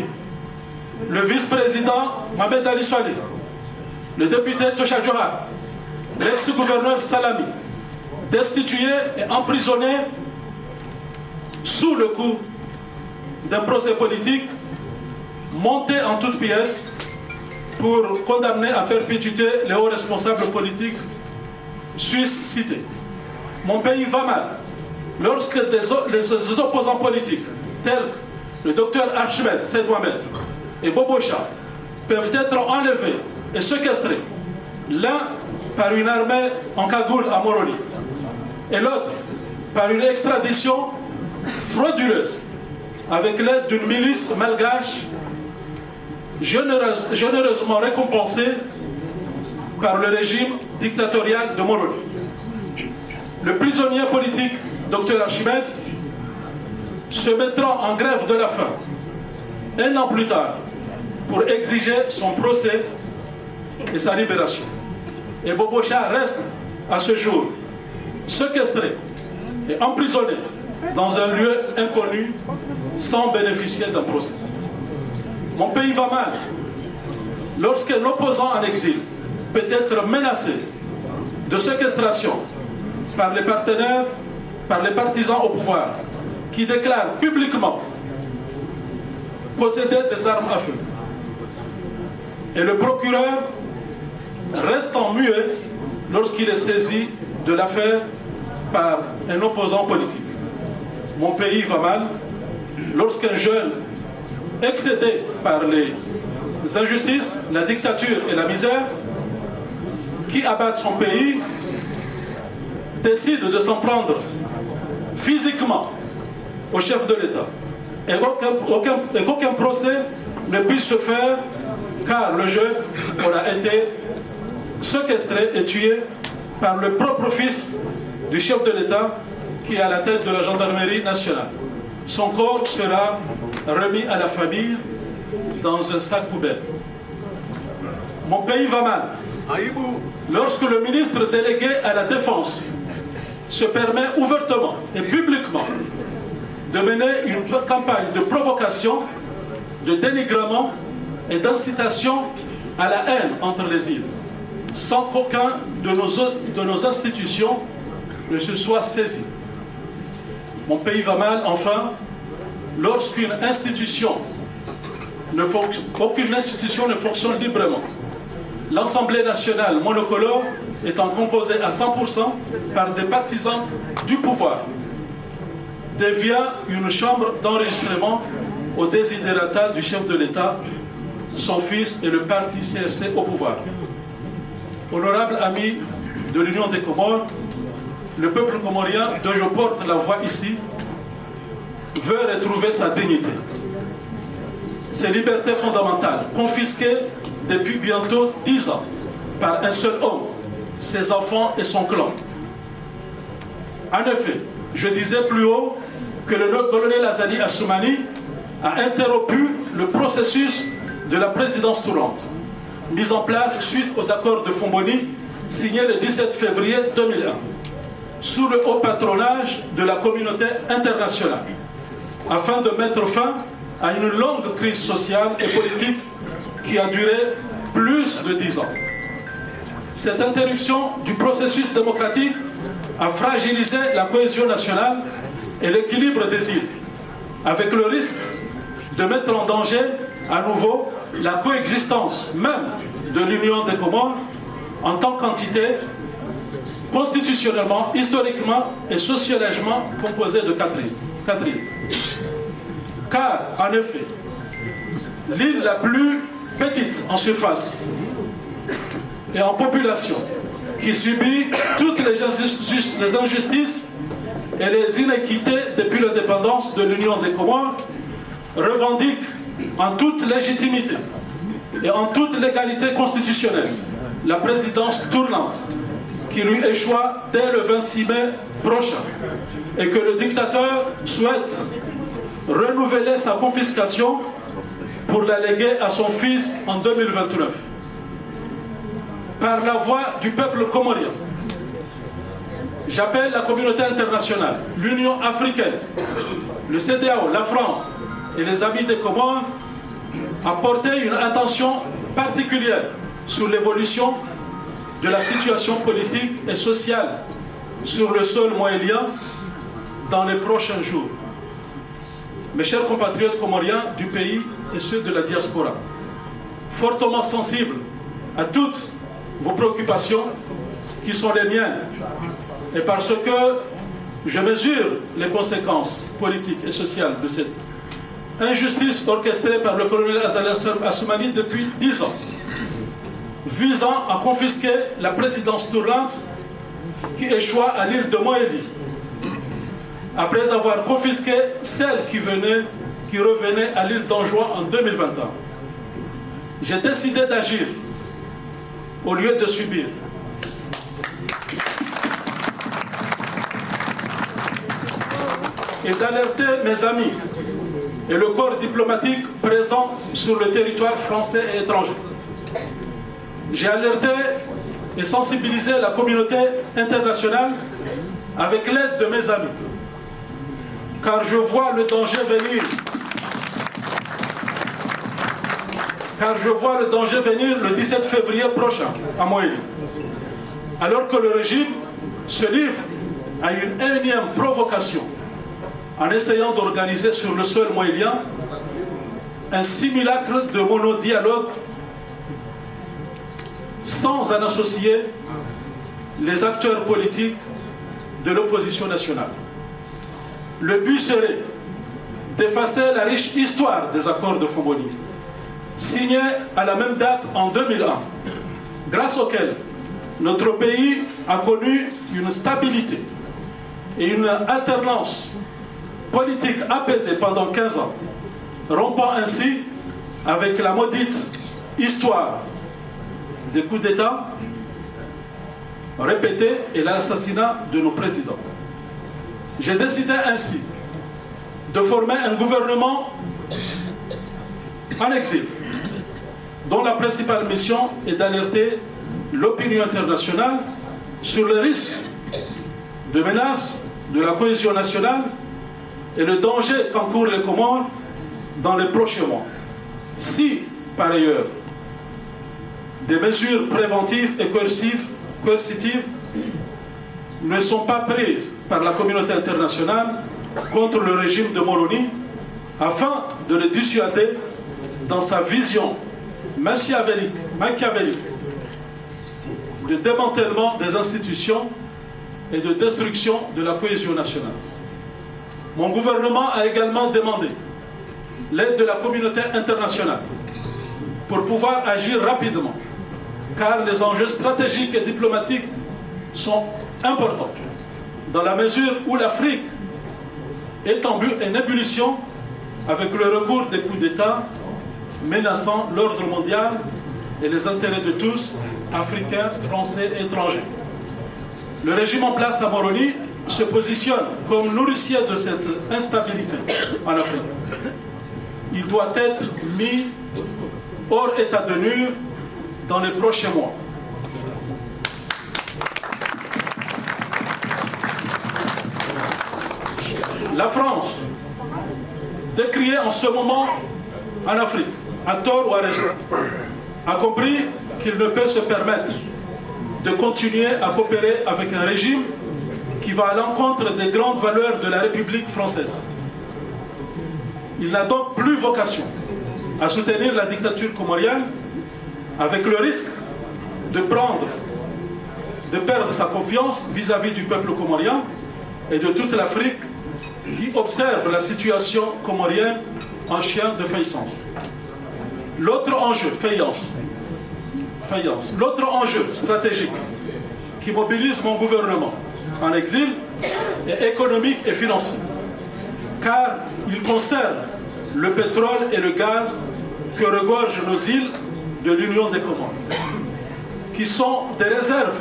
le vice-président Mohamed Ali Swali, le député Tosha Johar, l'ex-gouverneur Salami, destitué et emprisonné sous le coup d'un procès politique monté en toutes pièces pour condamner à perpétuité les hauts responsables politiques suisses cités. Mon pays va mal lorsque les opposants politiques tels que le docteur Archibald Said Mohamed et Bobocha peuvent être enlevés et séquestrés, l'un par une armée en cagoule à Moroni et l'autre par une extradition frauduleuse avec l'aide d'une milice malgache généreusement récompensée par le régime dictatorial de Moroni. Le prisonnier politique, Dr Archibald, se mettra en grève de la faim un an plus tard pour exiger son procès et sa libération. Et Bobocha reste à ce jour séquestré et emprisonné dans un lieu inconnu sans bénéficier d'un procès. Mon pays va mal lorsqu'un opposant en exil peut être menacé de séquestration par les partenaires, par les partisans au pouvoir qui déclarent publiquement posséder des armes à feu. Et le procureur reste en muet lorsqu'il est saisi de l'affaire par un opposant politique. Mon pays va mal lorsqu'un jeune excédé par les injustices, la dictature et la misère qui abattent son pays décide de s'en prendre physiquement au chef de l'État et qu'aucun procès ne puisse se faire car le jeune aura été séquestré et tué par le propre fils du chef de l'État qui est à la tête de la gendarmerie nationale. Son corps sera remis à la famille dans un sac poubelle. Mon pays va mal lorsque le ministre délégué à la Défense se permet ouvertement et publiquement de mener une campagne de provocation, de dénigrement et d'incitation à la haine entre les îles, sans qu'aucun de nos institutions ne se soit saisi. Mon pays va mal, enfin, lorsqu'une institution aucune institution ne fonctionne librement. L'Assemblée nationale monocolore étant composée à 100% par des partisans du pouvoir, devient une chambre d'enregistrement au desiderata du chef de l'État, son fils et le parti CRC au pouvoir. Honorable ami de l'Union des Comores, le peuple comorien dont je porte la voix ici veut retrouver sa dignité. Ses libertés fondamentales, confisquées depuis bientôt 10 ans par un seul homme, ses enfants et son clan. En effet, je disais plus haut que le colonel Azali Assoumani a interrompu le processus de la présidence tournante, mis en place suite aux accords de Fomboni signés le 17 février 2001, sous le haut patronage de la communauté internationale, afin de mettre fin à une longue crise sociale et politique qui a duré plus de 10 ans. Cette interruption du processus démocratique a fragilisé la cohésion nationale et l'équilibre des îles, avec le risque de mettre en danger à nouveau la coexistence même de l'Union des Comores en tant qu'entité constitutionnellement, historiquement et sociologiquement composée de 4 îles. Car, en effet, l'île la plus petite en surface et en population, qui subit toutes les injustices et les inéquités depuis l'indépendance de l'Union des Comores, revendique en toute légitimité et en toute légalité constitutionnelle la présidence tournante qui lui échoua dès le 26 mai prochain et que le dictateur souhaite renouveler sa confiscation pour la léguer à son fils en 2029. Par la voix du peuple comorien, j'appelle la communauté internationale, l'Union africaine, le CEDEAO, la France et les amis des Comores à porter une attention particulière sur l'évolution de la situation politique et sociale sur le sol moélien dans les prochains jours. Mes chers compatriotes comoriens du pays et ceux de la diaspora, fortement sensibles à toutes vos préoccupations qui sont les miennes, et parce que je mesure les conséquences politiques et sociales de cette injustice orchestrée par le colonel Azali Assoumani depuis 10 ans, visant à confisquer la présidence tournante qui échoua à l'île de Moélie, après avoir confisqué celle qui revenait à l'île d'Anjouan en 2021. J'ai décidé d'agir au lieu de subir. Et d'alerter mes amis et le corps diplomatique présent sur le territoire français et étranger. J'ai alerté et sensibilisé la communauté internationale avec l'aide de mes amis, car je vois le danger venir. Car je vois le danger venir le 17 février prochain à Moélie, alors que le régime se livre à une énième provocation en essayant d'organiser sur le sol moélien un simulacre de monodialogue sans en associer les acteurs politiques de l'opposition nationale. Le but serait d'effacer la riche histoire des accords de Fongoni, signés à la même date en 2001, grâce auxquels notre pays a connu une stabilité et une alternance politique apaisée pendant 15 ans, rompant ainsi avec la maudite histoire des coups d'État répétés et l'assassinat de nos présidents. J'ai décidé ainsi de former un gouvernement en exil, dont la principale mission est d'alerter l'opinion internationale sur le risque de menace de la cohésion nationale et le danger qu'encourent les Comores dans les prochains mois. Si, par ailleurs, des mesures préventives et coercitives ne sont pas prises par la communauté internationale contre le régime de Moroni, afin de le dissuader dans sa vision machiavélique de démantèlement des institutions et de destruction de la cohésion nationale. Mon gouvernement a également demandé l'aide de la communauté internationale pour pouvoir agir rapidement, car les enjeux stratégiques et diplomatiques sont importants, dans la mesure où l'Afrique est en ébullition avec le recours des coups d'État menaçant l'ordre mondial et les intérêts de tous, Africains, Français et étrangers. Le régime en place à Moroni se positionne comme nourricier de cette instabilité en Afrique. Il doit être mis hors état de nuire dans les prochains mois. La France, décriée en ce moment en Afrique, à tort ou à raison, a compris qu'il ne peut se permettre de continuer à coopérer avec un régime qui va à l'encontre des grandes valeurs de la République française. Il n'a donc plus vocation à soutenir la dictature comorienne, avec le risque de prendre de perdre sa confiance vis-à-vis du peuple comorien et de toute l'Afrique qui observe la situation comorienne en chien de faïence. L'autre enjeu, l'autre enjeu stratégique qui mobilise mon gouvernement en exil est économique et financier, car il concerne le pétrole et le gaz que regorgent nos îles de l'Union des Comores, qui sont des réserves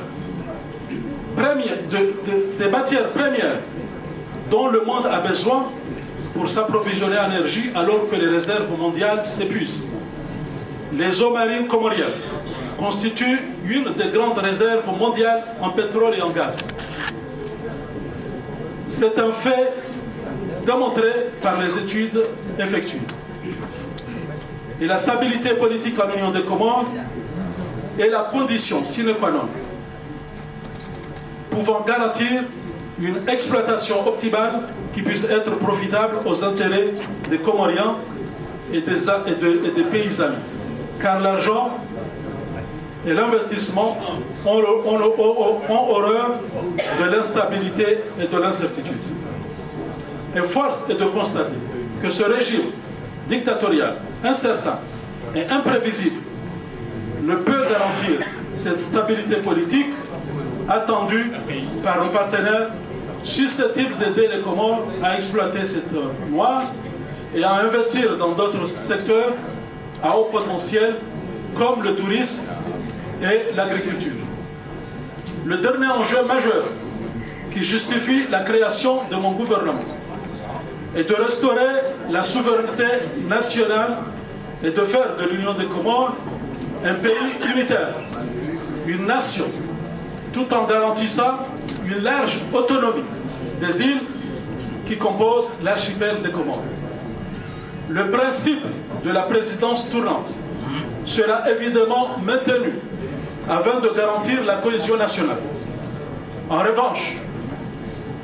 des matières premières dont le monde a besoin pour s'approvisionner en énergie alors que les réserves mondiales s'épuisent. Les eaux marines comoriennes constituent une des grandes réserves mondiales en pétrole et en gaz. C'est un fait démontré par les études effectuées. Et la stabilité politique en Union des Comores est la condition sine qua non pouvant garantir une exploitation optimale qui puisse être profitable aux intérêts des Comoriens et des pays amis. Car l'argent et l'investissement ont horreur de l'instabilité et de l'incertitude. Et force est de constater que ce régime dictatorial, incertain et imprévisible ne peut garantir cette stabilité politique attendue par nos partenaires susceptibles d'aider les Comores à exploiter cette noire et à investir dans d'autres secteurs à haut potentiel comme le tourisme et l'agriculture. Le dernier enjeu majeur qui justifie la création de mon gouvernement est de restaurer la souveraineté nationale et de faire de l'Union des Comores un pays unitaire, une nation, tout en garantissant une large autonomie des îles qui composent l'archipel des Comores. Le principe de la présidence tournante sera évidemment maintenu afin de garantir la cohésion nationale. En revanche,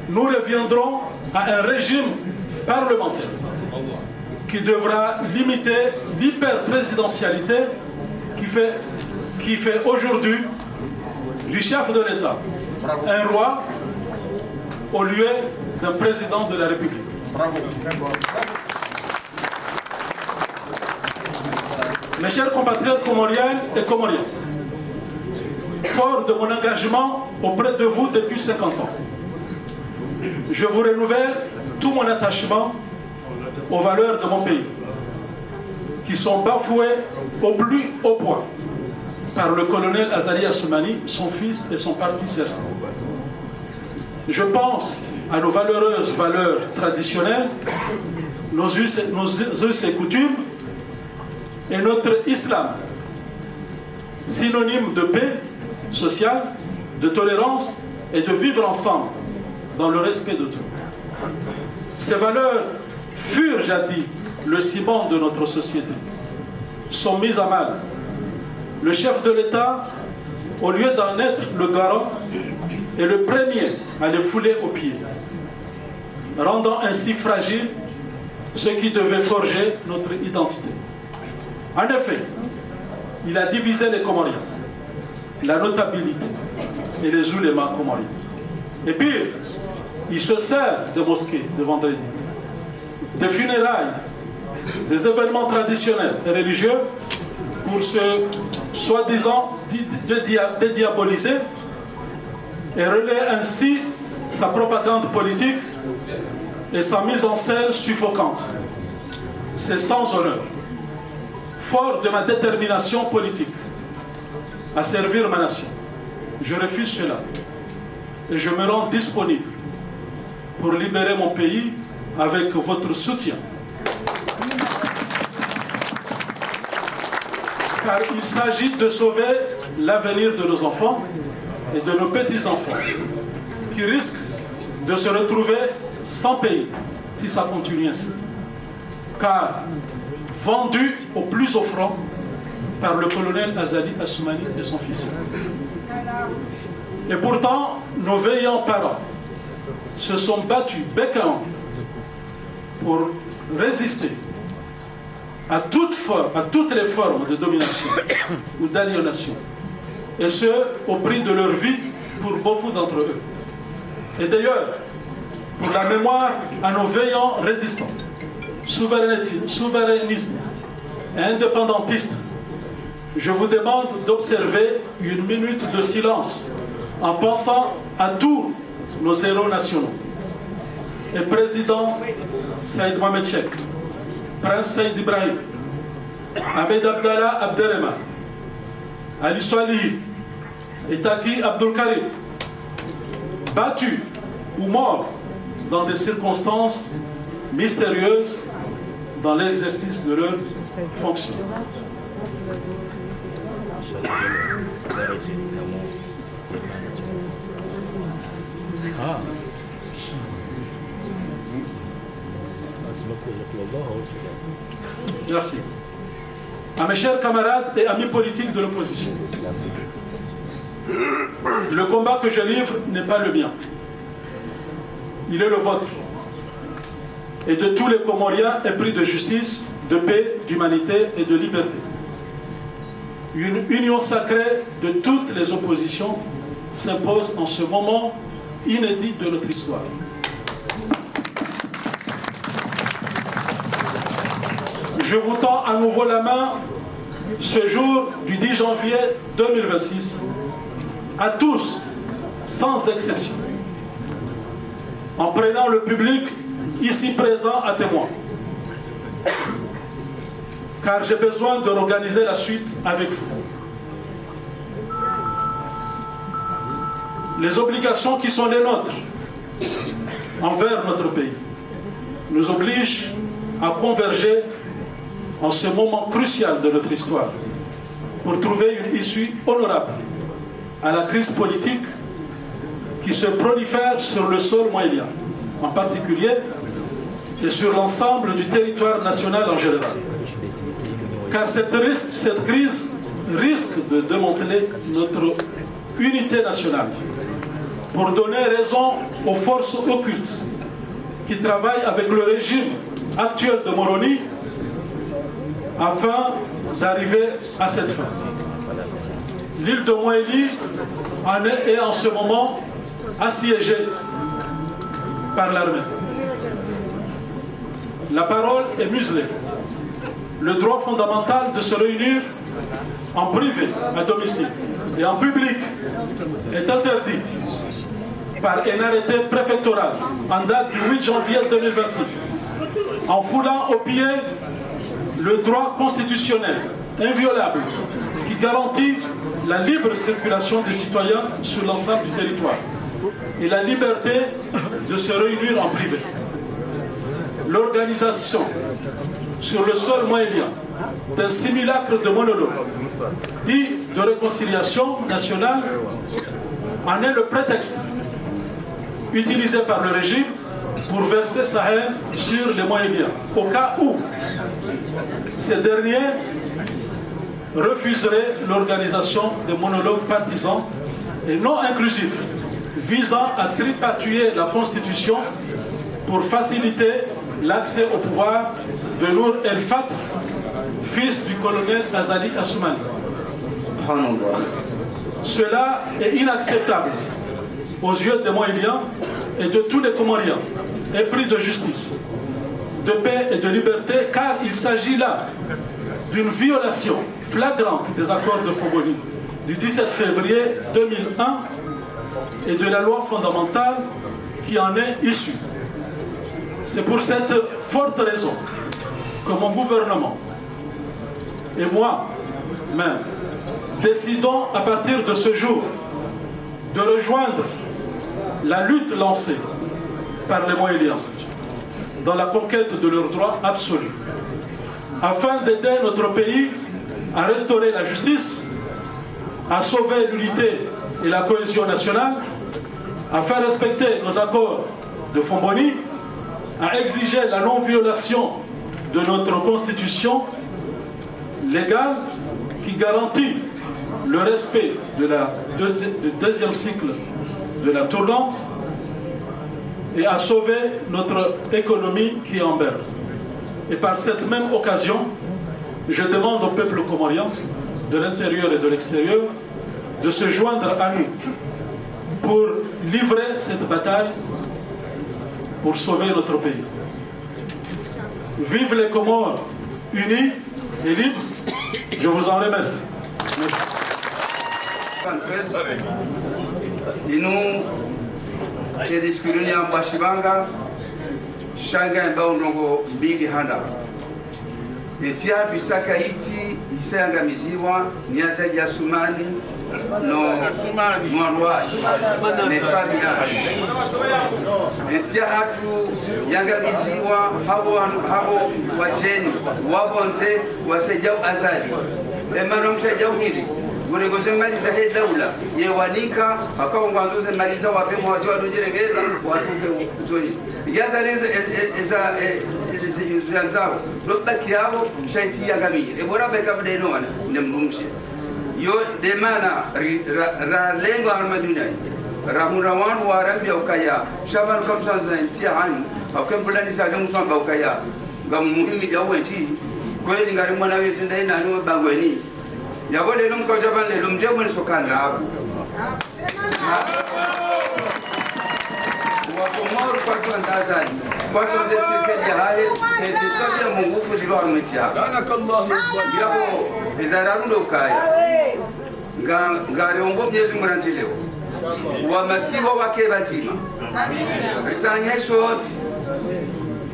nous reviendrons à un régime parlementaire qui devra limiter l'hyperprésidentialité qui fait aujourd'hui du chef de l'État un roi au lieu d'un président de la République. Mes chers compatriotes comoriennes et comoriens, fort de mon engagement auprès de vous depuis 50 ans, je vous renouvelle tout mon attachement aux valeurs de mon pays, qui sont bafouées au plus haut point par le colonel Azali Assoumani, son fils et son parti CERSA. Je pense à nos valeureuses valeurs traditionnelles, nos us et coutumes, et notre islam, synonyme de paix sociale, de tolérance et de vivre ensemble dans le respect de tout. Ces valeurs furent jadis le ciment de notre société, sont mises à mal. Le chef de l'État, au lieu d'en être le garant, est le premier à les fouler aux pieds, rendant ainsi fragile ce qui devait forger notre identité. En effet, il a divisé les Comoriens, la notabilité et les oulémas comoriens. Et pire, il se sert des mosquées de vendredi, des funérailles, des événements traditionnels et religieux pour se soi-disant dédiaboliser et relaie ainsi sa propagande politique et sa mise en scène suffocante. C'est sans honneur. Fort de ma détermination politique à servir ma nation, je refuse cela et je me rends disponible pour libérer mon pays avec votre soutien. Car il s'agit de sauver l'avenir de nos enfants et de nos petits-enfants qui risquent de se retrouver sans pays si ça continue ainsi. Car vendus au plus offrant par le colonel Azali Assoumani et son fils. Et pourtant, nos veillants parents se sont battus bec à ongles pour résister à toutes les formes de domination ou d'aliénation, et ce, au prix de leur vie pour beaucoup d'entre eux. Et d'ailleurs, pour la mémoire à nos veillants résistants, souverainistes et indépendantistes, je vous demande d'observer une minute de silence en pensant à tous nos héros nationaux. Et président Saïd Mohamed Cheikh, Prince Saïd Ibrahim, Ahmed Abdallah Abderrahman, Ali Swalihi et Taki Abdul Karim, battus ou morts dans des circonstances mystérieuses dans l'exercice de leurs fonctions. Merci. À mes chers camarades et amis politiques de l'opposition, le combat que je livre n'est pas le mien. Il est le vôtre. Et de tous les Comoriens épris de justice, de paix, d'humanité et de liberté. Une union sacrée de toutes les oppositions s'impose en ce moment inédit de notre histoire. Je vous tends à nouveau la main ce jour du 10 janvier 2026 à tous, sans exception, en prenant le public ici présent à témoin. Car j'ai besoin de organiser la suite avec vous. Les obligations qui sont les nôtres envers notre pays nous obligent à converger en ce moment crucial de notre histoire pour trouver une issue honorable à la crise politique qui se prolifère sur le sol moélien, en particulier, et sur l'ensemble du territoire national en général. Car cette crise risque de démanteler notre unité nationale pour donner raison aux forces occultes qui travaillent avec le régime actuel de Moroni afin d'arriver à cette fin. L'île de Moélie est en ce moment assiégée par l'armée. La parole est muselée. Le droit fondamental de se réunir en privé, à domicile et en public est interdit par un arrêté préfectoral en date du 8 janvier 2026, en foulant au pied le droit constitutionnel inviolable qui garantit la libre circulation des citoyens sur l'ensemble du territoire et la liberté de se réunir en privé. L'organisation sur le sol moélien d'un simulacre de monologue dit de réconciliation nationale en est le prétexte utilisé par le régime pour verser sa haine sur les Moéliens, au cas où ces derniers refuseraient l'organisation de monologues partisans et non inclusifs visant à tripatouiller la Constitution pour faciliter l'accès au pouvoir de Nour El Fat, fils du colonel Azali Assoumani. Cela est inacceptable aux yeux des Moéliens et de tous les Comoriens, épris de justice, de paix et de liberté, car il s'agit là d'une violation flagrante des accords de Foboni du 17 février 2001 et de la loi fondamentale qui en est issue. C'est pour cette forte raison que mon gouvernement et moi-même décidons à partir de ce jour de rejoindre la lutte lancée par les Moéliens dans la conquête de leurs droits absolus, afin d'aider notre pays à restaurer la justice, à sauver l'unité et la cohésion nationale, à faire respecter nos accords de Foboni, à exiger la non-violation de notre constitution légale qui garantit le respect du deuxième cycle de la tournante et à sauver notre économie qui est en berne. Et par cette même occasion, je demande au peuple comorien, de l'intérieur et de l'extérieur, de se joindre à nous pour livrer cette bataille pour sauver notre pays. Vive les Comores unis et libres. Je vous en remercie. Et nous, qui discutons en Bachibanga, chacun va au Big Handa. Et tia tu sakaiti, isanga miziwa, niaza yasumani, no mwanwa, ne famia. Et tia hatu yanga miziwa, habo wajeni, wabonze, wasejau azali. Emano msejau hili. Gurigose maliza he daula yewanika akaongwanzuze maliza wapemo watu wadojerengeza watuke uzoni yaza leza yanzao lobaki yabo shaiti yangamiye ebora beka bdeno wana nemrumshe yo demana ra lengo armaduna ramura wan warambia ukaya shaban kamsanza ntia hani akembulani saga musamba ukaya ngamuhimi jawenti kweli ngari mwana wese ndai nani bangweni yabo lelo mkojaban lelo mjemwe sokanda hapo wakomoro kwa ndazani kwa tonze serikali ya haye ezitabi ya mungufu zilo armetia yabo ezararundo kaya ngari ongo myezi muranti leo wa masibo wake batima risanye shoti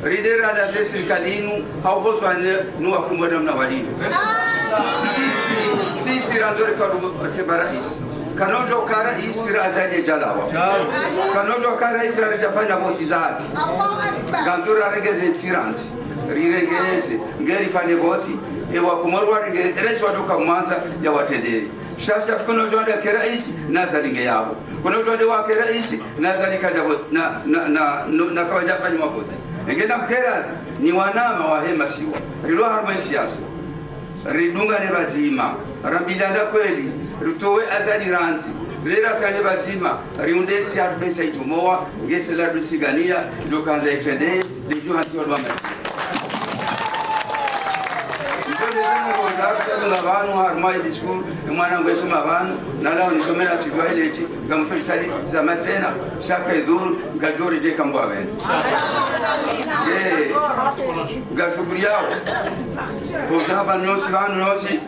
ridera la serikali inu haubozwa nu akumona mna walimu sisi ranzore kwa rais kanojo kara isira azali jalawa kanojo kara isira jafanya boti zake gantura regeze tiranzi rirengeze ngeri fane boti ewa kumorwa regeze wadoka mwanza ya watendei sasa kanojo ya rais nazali yabo kanojo wa rais nazali kaja na kawaja fanya maboti ngenda mkera ni wanama wa hema siwa rilo harma siasa ridunga ne bazima rambidanda kweli rutowe azali ranzi lera sane bazima riunde si arbesa itumoa ngese la dusigania lokanza itende lejo hati wa masi ndabona abantu harma ibisku mwana ngweso mabanu nala unisomera chigwa elechi ngamfelisali za matena shaka idhuru ngajori je kambwa bende ngashukuru yao bozaba nyosi banu nyosi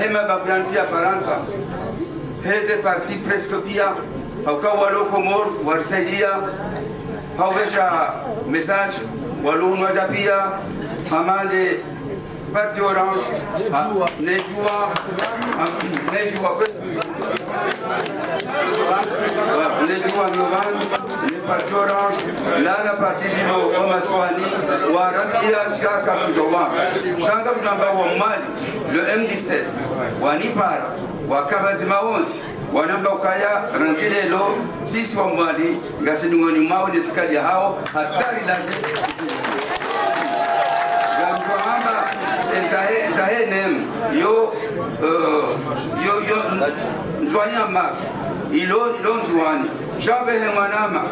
hema babian pia Faransa heze parti presque pia hauka walo komor warsaidia hauwesha message walo unwaja pia hamande parti orange nejua parti orange lana parti zino omaswani warabia shaka kujowa shaka kujamba wa mali le M17 wanipara wakabazi maonzi wanamba ukaya ranjilelo sisi wa mwali ngasinungoni mao nesikali hao hatari laze gamkwamba zahenem yo nzwanya mafu ilo nzwani jabe hemanama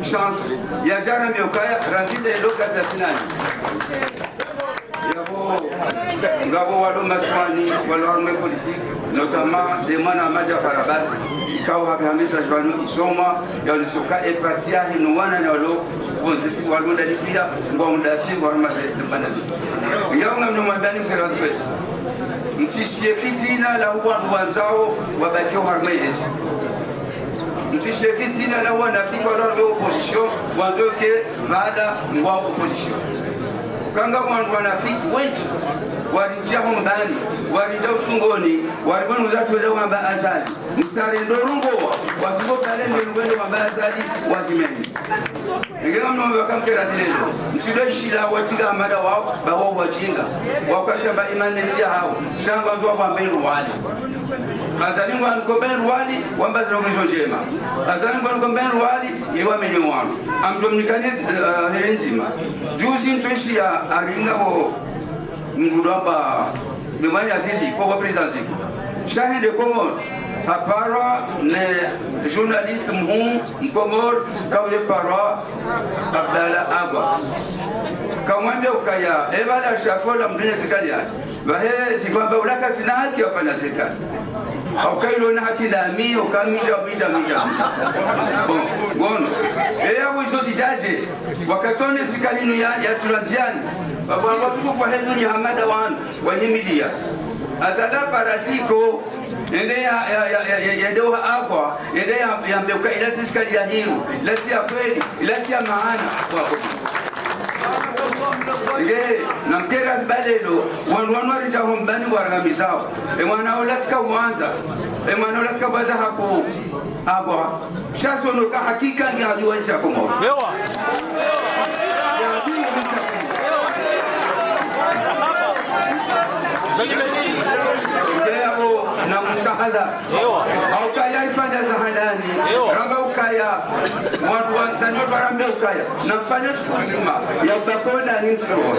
chance ya jana miokaya ranjilelo kazasinani ngabo walo maswani walo arme politique notamment des mana maja farabasi ikaw habihamisha jwanu isoma ya ulisoka e partia hino wana na walo bonzefi walo ndani pia ngomdasi warma zembanazi yonga mno mabani mteranswes mtishie fitina la wanzao wabakio harme yesu mtishie fitina la wanafiki walo opposition wanzoke baada ngwa opposition kanga mwandu wanafiki wengi warijia hombani warija usungoni waribonu zatu leo hamba azali msare ndorungowa wasibo kalenge ngwendo hamba azali wazimeni ngega mno wakamkera dilelo msido shila watiga amada wao bawo wajinga wakashamba imanensia hao changa zwa kwa mbelu wali azali ngwa nkoberu wali wambaza ngezo njema azali ngwa nkoberu wali iwa menyo wanu amdomnikanye herenzima juzi ntweshia aringa bo ngudamba bimani asisi kwa presidency shahide Komor apara ne journaliste Komor kawle para Abdallah Agwa kamwambie ukaya ebala shafola mdine serikali bahe sikwamba ulaka sina haki wafanya serikali au kailo na hakidami au kamija mija. Bon gono yabo izo sijaje wakatone sikalinu ya tulanziani baba watu kwa hezu ni hamada wa himidia azala parasiko ende ya doha agwa ende ya mbeuka ila sikali ya hiru ila si ya kweli ila si ya maana wako na mkera balelo wanwa rita hombani waragamisao mwana olaska mwanza mwana olaska baza hako agwa chaso no hakika ngi ajua ncha komo ewa Deo na mtahadha au kaya ifanya zahanani raba ukaya watu wanzani warambe ukaya na mfanya siku nzima ya bakoda ni mtoro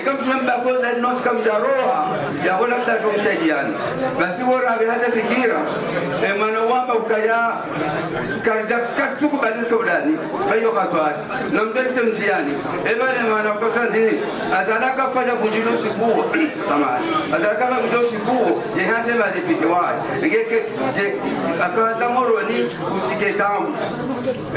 kama tunambakoda not kama daroha ya wala mtajo msaidiana basi wora haza fikira maana wamba ukaya karja katsuku badilika udani bayo katwa na mtese mziani bale maana kwa kanzini azalaka fanya bujilo siku samani azalaka bujilo siku yehanse malipiti wa ngeke akaanza moroni usike tamu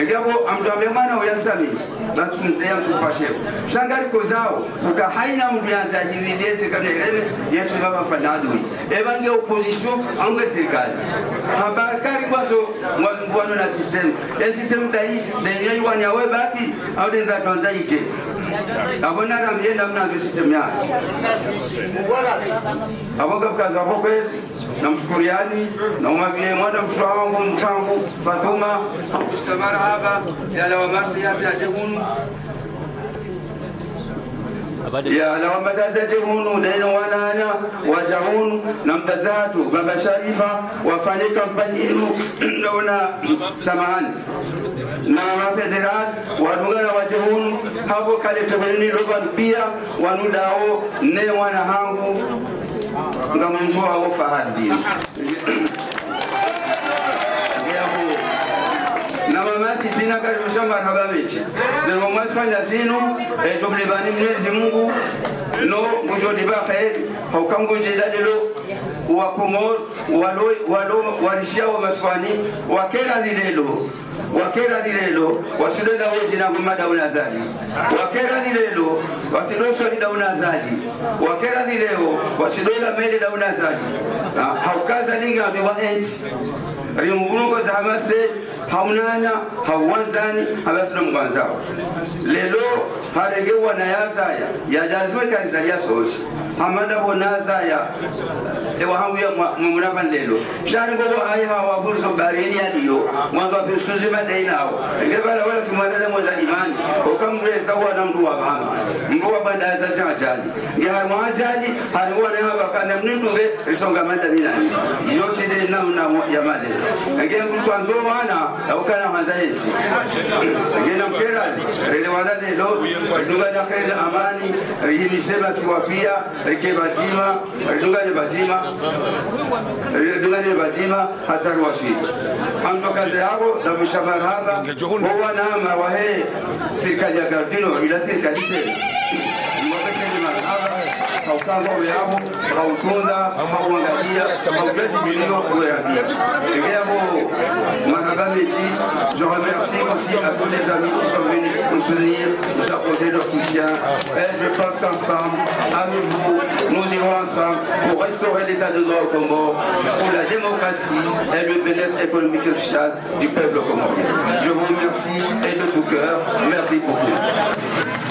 ngabo amjambe mwana uyasami na tumzea mtupashe shangari kozao ukahaina mbianza hividese kanelele Yesu baba fanadui ebange opposition ange serikali habakari kwazo ngwano na system system dai dai wanya webaki au denza tonza ije abona ramyenda mnazo system ya aboga kaza bokwezi na mshukuriani na umabie mwana mshangu Fatuma mustamara hapa yala wa marsi ya tajehunu ya la wa matajehunu neno wananya wajahunu na mtazatu baba Sharifa wafanye kampani hilo naona samahani na federal wadungana wajehunu hapo kale tebeni loban pia wanudao ne wana hangu ngamunjua wa fahadi na mama sitina karibisha marhaba mechi zero mwafanya zinu joblebani Mwenyezi Mungu no ngojodi ba khair haukango jedadelo wa pomor walo warishia wa maswani wakera dilelo wasidoda wezi na kumada unazali wakera dilelo wasidoda swali da unazali wakera dileo wasidoda mele da unazali haukaza linga abiwa enzi rimubunuko za hamase haunana hauwanzani habasuna mwanzao lelo haregewa na yazaya yajazwe kanzalia soshi hamada bonazaya ewa hamu ya mumuraban lelo jaringo ai hawa burso barini yadiyo mwanzo afisuzi madainao ngebala wala simwadala mwanza imani okamreza wana mdu wa bama mdu wa banda asasi ajali ya mwajali haliwa na haba kana mninduge risonga manda minani yote de namna ya maleza ngembu twanzo wana ukana hanza hizi ngena mkerali rele wala lelo dunga na khair amani rihimisema siwapia rikebatima dunga ne batima hatar wasi amtokaze hapo na mshamaraba huwa na mawahe serikali ya Gardino ila serikali tena haukango yabo hautunda hauangalia hautezi milio kuerabi egabo manabameji je remercie aussi à tous les amis qui sont venus nous soutenir nous apporter leur soutien et je pense qu'ensemble avec vous nous irons ensemble pour restaurer l'état de droit au Congo pour la démocratie et le bien-être économique et social du peuple congolais. Je vous remercie et de tout cœur merci beaucoup.